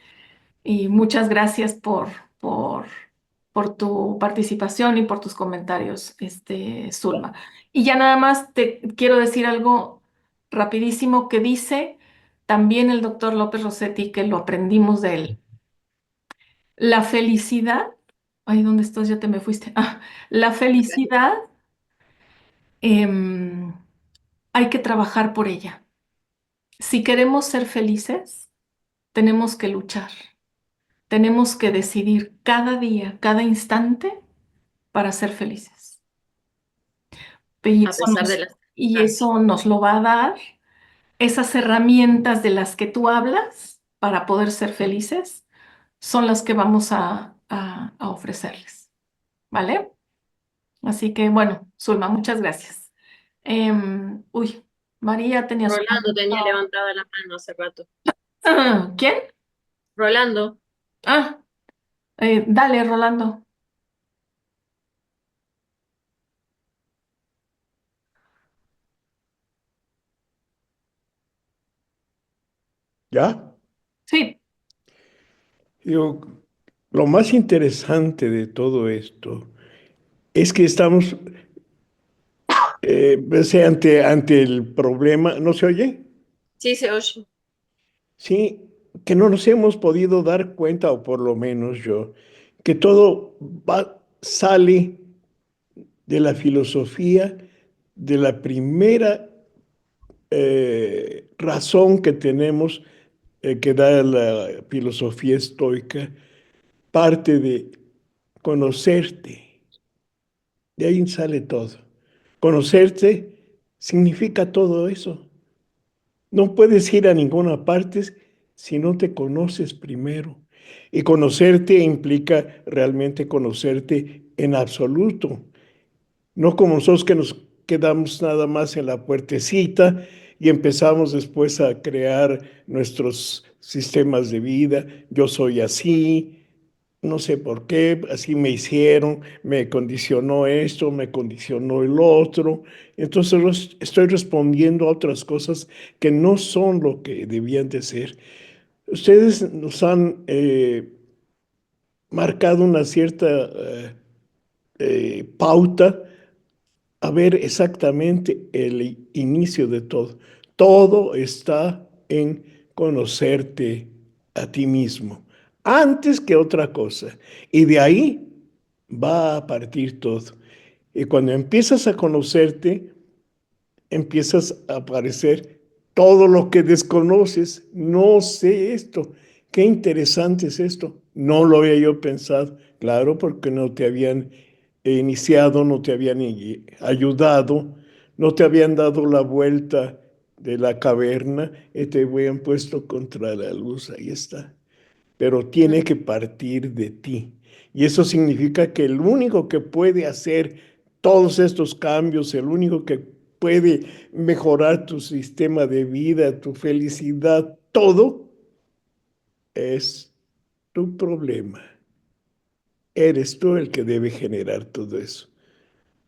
muchas gracias por, por tu participación y por tus comentarios, Zulma. Y ya nada más te quiero decir algo rapidísimo que dice también el doctor López Rossetti, que lo aprendimos de él. La felicidad, ay, ¿dónde estás? Ya te me fuiste. Ah, la felicidad, em, hay que trabajar por ella. Si queremos ser felices, tenemos que luchar. Tenemos que decidir cada día, cada instante para ser felices. Y A eso pesar de nos, las y circunstancias. eso nos lo va a dar esas herramientas de las que tú hablas para poder ser felices, son las que vamos a ofrecerles. ¿Vale? Así que bueno, Zulma, muchas gracias. Uy, María tenía su Rolando mano. tenía levantada la mano hace rato. ¿Quién? Rolando. Ah, dale, Rolando. ¿Ya? Sí. Digo, lo más interesante de todo esto es que estamos ante el problema, ¿no se oye? Sí, se oye. Sí, que no nos hemos podido dar cuenta, o por lo menos yo, que todo sale de la filosofía, de la primera razón que tenemos, que da la filosofía estoica, parte de conocerte. De ahí sale todo. Conocerte significa todo eso. No puedes ir a ninguna parte si no te conoces primero. Y conocerte implica realmente conocerte en absoluto. No como nosotros que nos quedamos nada más en la puertecita y empezamos después a crear nuestros sistemas de vida. Yo soy así, no sé por qué, así me hicieron, me condicionó esto, me condicionó el otro. Entonces estoy respondiendo a otras cosas que no son lo que debían de ser. Ustedes nos han marcado una cierta pauta a ver exactamente el inicio de todo. Todo está en conocerte a ti mismo, antes que otra cosa. Y de ahí va a partir todo. Y cuando empiezas a conocerte, empiezas a aparecer todo lo que desconoces. No sé esto. Qué interesante es esto. No lo había yo pensado. Claro, porque no te habían iniciado, no te habían ayudado, no te habían dado la vuelta de la caverna y te habían puesto contra la luz. Ahí está. Pero tiene que partir de ti. Y eso significa que el único que puede hacer todos estos cambios, el único que puede mejorar tu sistema de vida, tu felicidad, todo, es tu problema. Eres tú el que debe generar todo eso.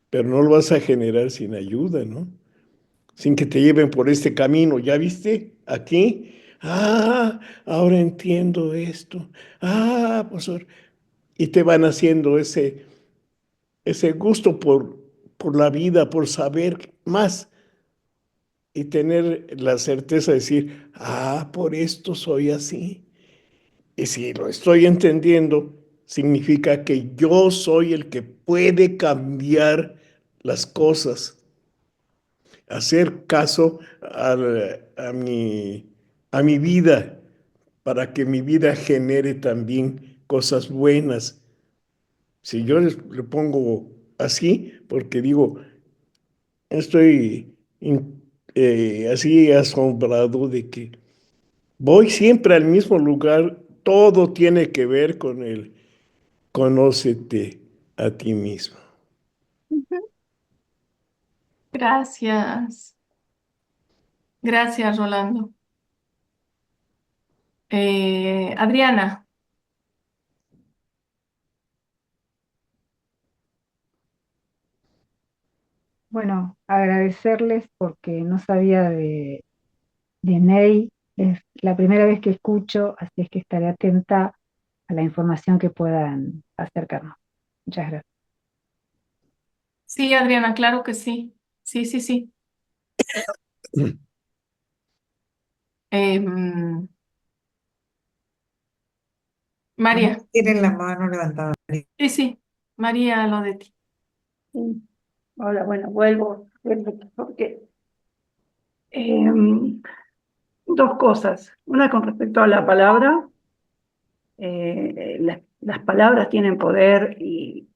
Pero no lo vas a generar sin ayuda, ¿no? Sin que te lleven por este camino. ¿Ya viste? Aquí. Ah, ahora entiendo esto. Ah, pues y te van haciendo ese gusto por la vida, por saber más y tener la certeza de decir, ah, por esto soy así. Y si lo estoy entendiendo, significa que yo soy el que puede cambiar las cosas, hacer caso a mi vida, para que mi vida genere también cosas buenas. Si yo le pongo así, porque digo, estoy así asombrado de que voy siempre al mismo lugar, todo tiene que ver con el conócete a ti mismo. Ujú. Gracias. Gracias, Rolando. Adriana. Bueno, agradecerles porque no sabía de Ney. Es la primera vez que escucho, así es que estaré atenta a la información que puedan acercarnos. Muchas gracias. Sí, Adriana, claro que sí. Sí, sí, sí. Em, María. Tienen la mano levantada. Sí, sí. María, lo de ti. Sí. Ahora, bueno, vuelvo porque em, dos cosas. Una con respecto a la palabra. Las palabras tienen poder y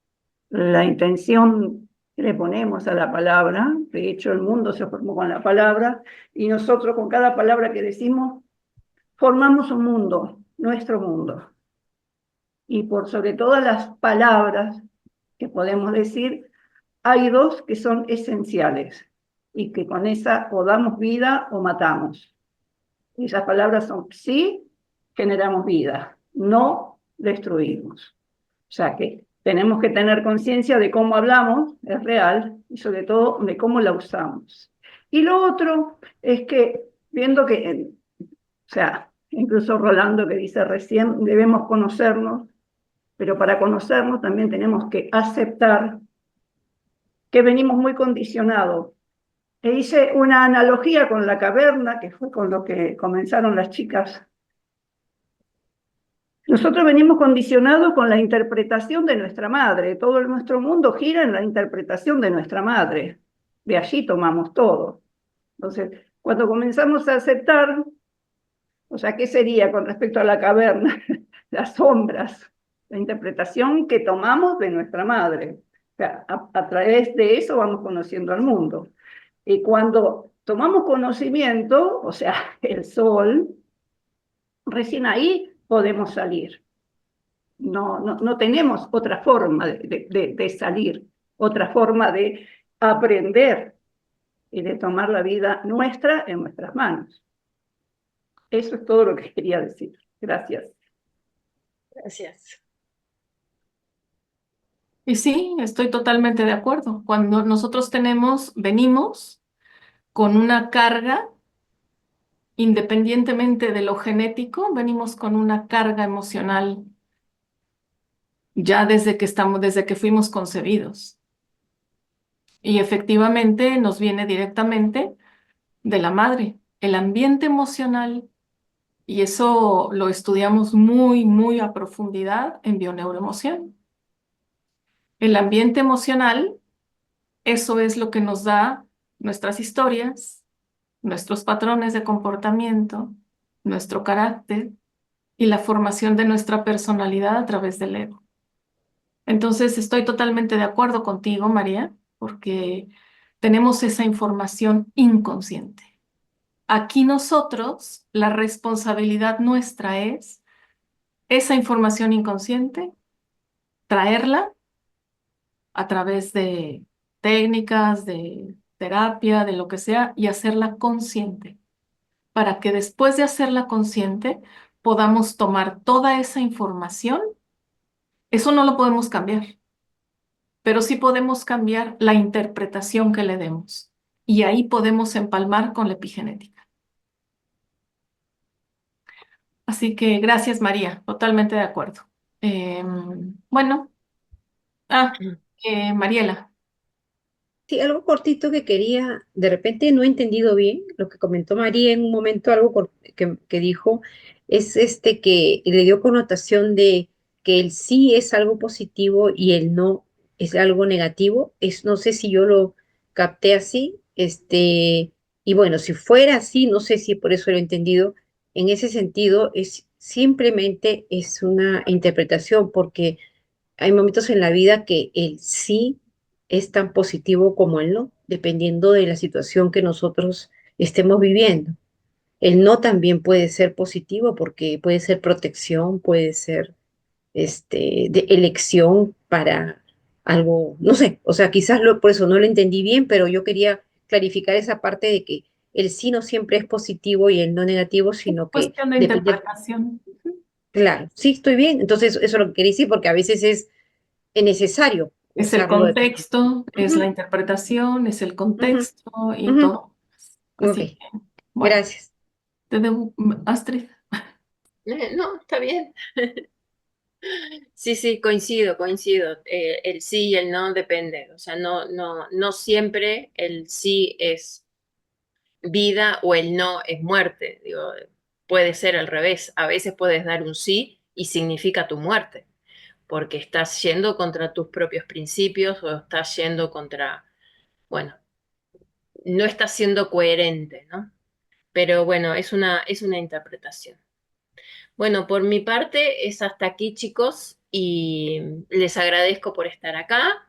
la intención que le ponemos a la palabra, de hecho el mundo se formó con la palabra y nosotros con cada palabra que decimos formamos un mundo, nuestro mundo. Y por sobre todas las palabras que podemos decir, hay dos que son esenciales y que con esa o damos vida o matamos. Y esas palabras son sí, generamos vida, no destruimos. O sea que tenemos que tener conciencia de cómo hablamos, es real, y sobre todo de cómo la usamos. Y lo otro es que, viendo que, o sea, incluso Rolando que dice recién, debemos conocernos, pero para conocernos también tenemos que aceptar que venimos muy condicionados. E hice una analogía con la caverna, que fue con lo que comenzaron las chicas. Nosotros venimos condicionados con la interpretación de nuestra madre. Todo nuestro mundo gira en la interpretación de nuestra madre. De allí tomamos todo. Entonces, cuando comenzamos a aceptar, o sea, ¿qué sería con respecto a la caverna? Las sombras, la interpretación que tomamos de nuestra madre. O sea, a través de eso vamos conociendo al mundo. Y cuando tomamos conocimiento, o sea, el sol, recién ahí podemos salir. No tenemos otra forma de salir, otra forma de aprender y de tomar la vida nuestra en nuestras manos. Eso es todo lo que quería decir. Gracias. Gracias. Y sí, estoy totalmente de acuerdo. Cuando nosotros venimos con una carga, independientemente de lo genético, venimos con una carga emocional ya desde que fuimos concebidos. Y efectivamente nos viene directamente de la madre, el ambiente emocional, y eso lo estudiamos muy, muy a profundidad en bioneuroemoción. El ambiente emocional, eso es lo que nos da nuestras historias, nuestros patrones de comportamiento, nuestro carácter y la formación de nuestra personalidad a través del ego. Entonces, estoy totalmente de acuerdo contigo, María, porque tenemos esa información inconsciente. Aquí nosotros, la responsabilidad nuestra es esa información inconsciente, traerla a través de técnicas, de terapia, de lo que sea, y hacerla consciente, para que después de hacerla consciente podamos tomar toda esa información. Eso no lo podemos cambiar, pero sí podemos cambiar la interpretación que le demos. Y ahí podemos empalmar con la epigenética. Así que gracias, María, totalmente de acuerdo. Bueno, Mariela. Sí, algo cortito que quería, de repente no he entendido bien lo que comentó María en un momento, algo que dijo, es que le dio connotación de que el sí es algo positivo y el no es algo negativo. No sé si yo lo capté así, y bueno, si fuera así, no sé si por eso lo he entendido, en ese sentido es simplemente es una interpretación, porque hay momentos en la vida que el sí es tan positivo como el no, dependiendo de la situación que nosotros estemos viviendo. El no también puede ser positivo porque puede ser protección, puede ser de elección para algo, no sé, o sea, quizás por eso no lo entendí bien, pero yo quería clarificar esa parte de que el sí no siempre es positivo y el no negativo, sino que Cuestión de depende, interpretación. claro, sí, estoy bien, entonces eso es lo que quería decir, porque a veces es necesario Es el usarlo. contexto, es la Ujú, interpretación, es el ujú, contexto y ujú. todo. Ok, Así que, bueno, gracias. te debo, Astrid. No, está bien. Sí, sí, coincido. El sí y el no depende. O sea, no siempre el sí es vida o el no es muerte. Digo, puede ser al revés. A veces puedes dar un sí y significa tu muerte, porque estás yendo contra tus propios principios o estás yendo contra, bueno, no estás siendo coherente, ¿no? Pero bueno, es una interpretación. Bueno, por mi parte es hasta aquí, chicos, y les agradezco por estar acá.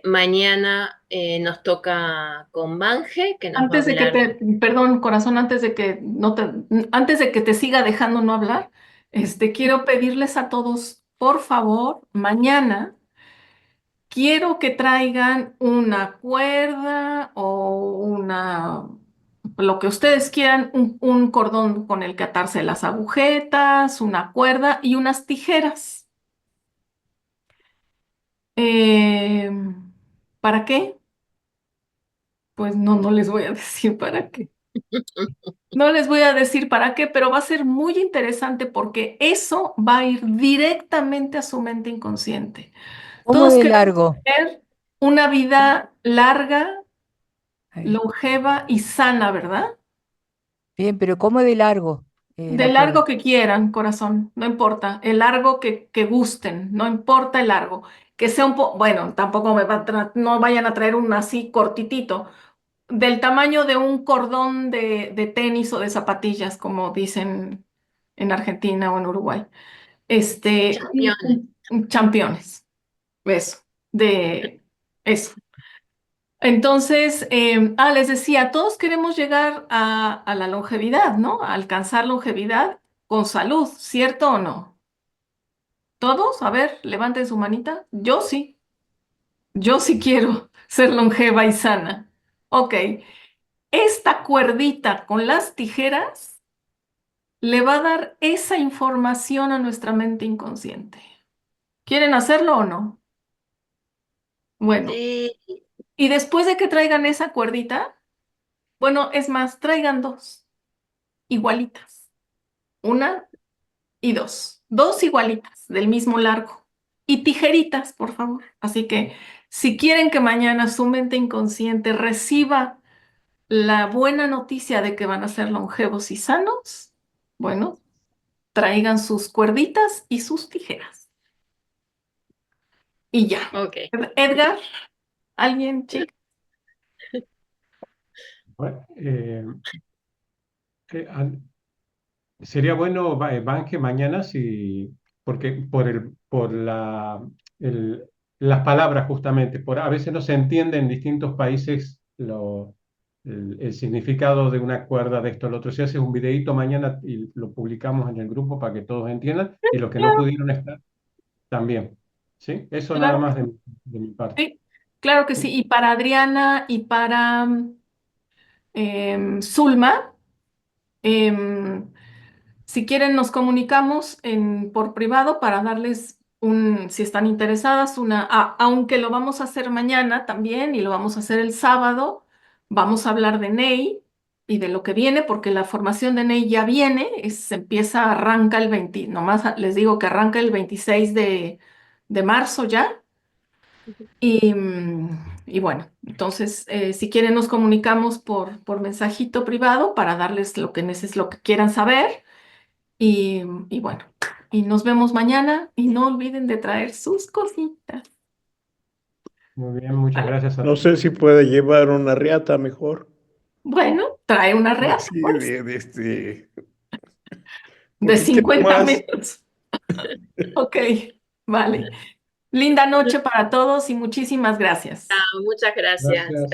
Mañana nos toca con Manje, que nos va a Antes de que hablar. perdón, corazón, antes de que te siga dejando no hablar, quiero pedirles a todos, por favor, mañana quiero que traigan una cuerda o lo que ustedes quieran, un cordón con el que atarse las agujetas, una cuerda y unas tijeras. Eh, ¿Para qué? Pues no les voy a decir para qué. No les voy a decir para qué, pero va a ser muy interesante porque eso va a ir directamente a su mente inconsciente. ¿Cómo Todos de queremos largo? tener una vida larga, Ahí. longeva y sana, ¿verdad? Bien, pero ¿cómo de largo De la largo cuerda? que quieran, corazón, no importa. El largo que gusten, no importa el largo. Que sea un poco, bueno, tampoco no vayan a traer un así cortitito, del tamaño de un cordón de tenis o de zapatillas, como dicen en Argentina o en Uruguay. Campeones. Championes, eso, de eso. Entonces, les decía, todos queremos llegar a la longevidad, ¿no? A alcanzar longevidad con salud, ¿cierto o no? ¿Todos? A ver, levanten su manita. Yo sí quiero ser longeva y sana. Ok, esta cuerdita con las tijeras le va a dar esa información a nuestra mente inconsciente. ¿Quieren hacerlo o no? Bueno, Sí. y después de que traigan esa cuerdita, bueno, es más, traigan dos igualitas, una y dos, dos igualitas del mismo largo y tijeritas, por favor. Así que si quieren que mañana su mente inconsciente reciba la buena noticia de que van a ser longevos y sanos, bueno, traigan sus cuerditas y sus tijeras. Y ya. Ok. Edgar, ¿alguien, chica? Bueno, sería bueno, Van, que mañana, porque las palabras justamente, a veces no se entiende en distintos países el significado de una cuerda, de esto, lo otro. Si haces un videíto mañana y lo publicamos en el grupo para que todos entiendan, y los que no Claro, pudieron estar, también. ¿Sí? Eso nada claro, más de mi parte. sí, claro que sí. Y para Adriana y para Zulma, em, si quieren, nos comunicamos por privado para darles si están interesadas, aunque lo vamos a hacer mañana también y lo vamos a hacer el sábado, vamos a hablar de NEI y de lo que viene, porque la formación de NEI ya viene, arranca el 20, nomás les digo que arranca el 26 de marzo ya. Y bueno, entonces, si quieren, nos comunicamos por mensajito privado para darles lo que quieran saber. Y bueno, y nos vemos mañana y no olviden de traer sus cositas. Muy bien, muchas gracias a No todos. sé si puede llevar una riata mejor. Bueno, trae una reata, Sí, pues, un de poquito 50 más. metros. Ok, vale. Linda noche para todos y muchísimas gracias. Muchas gracias. Gracias.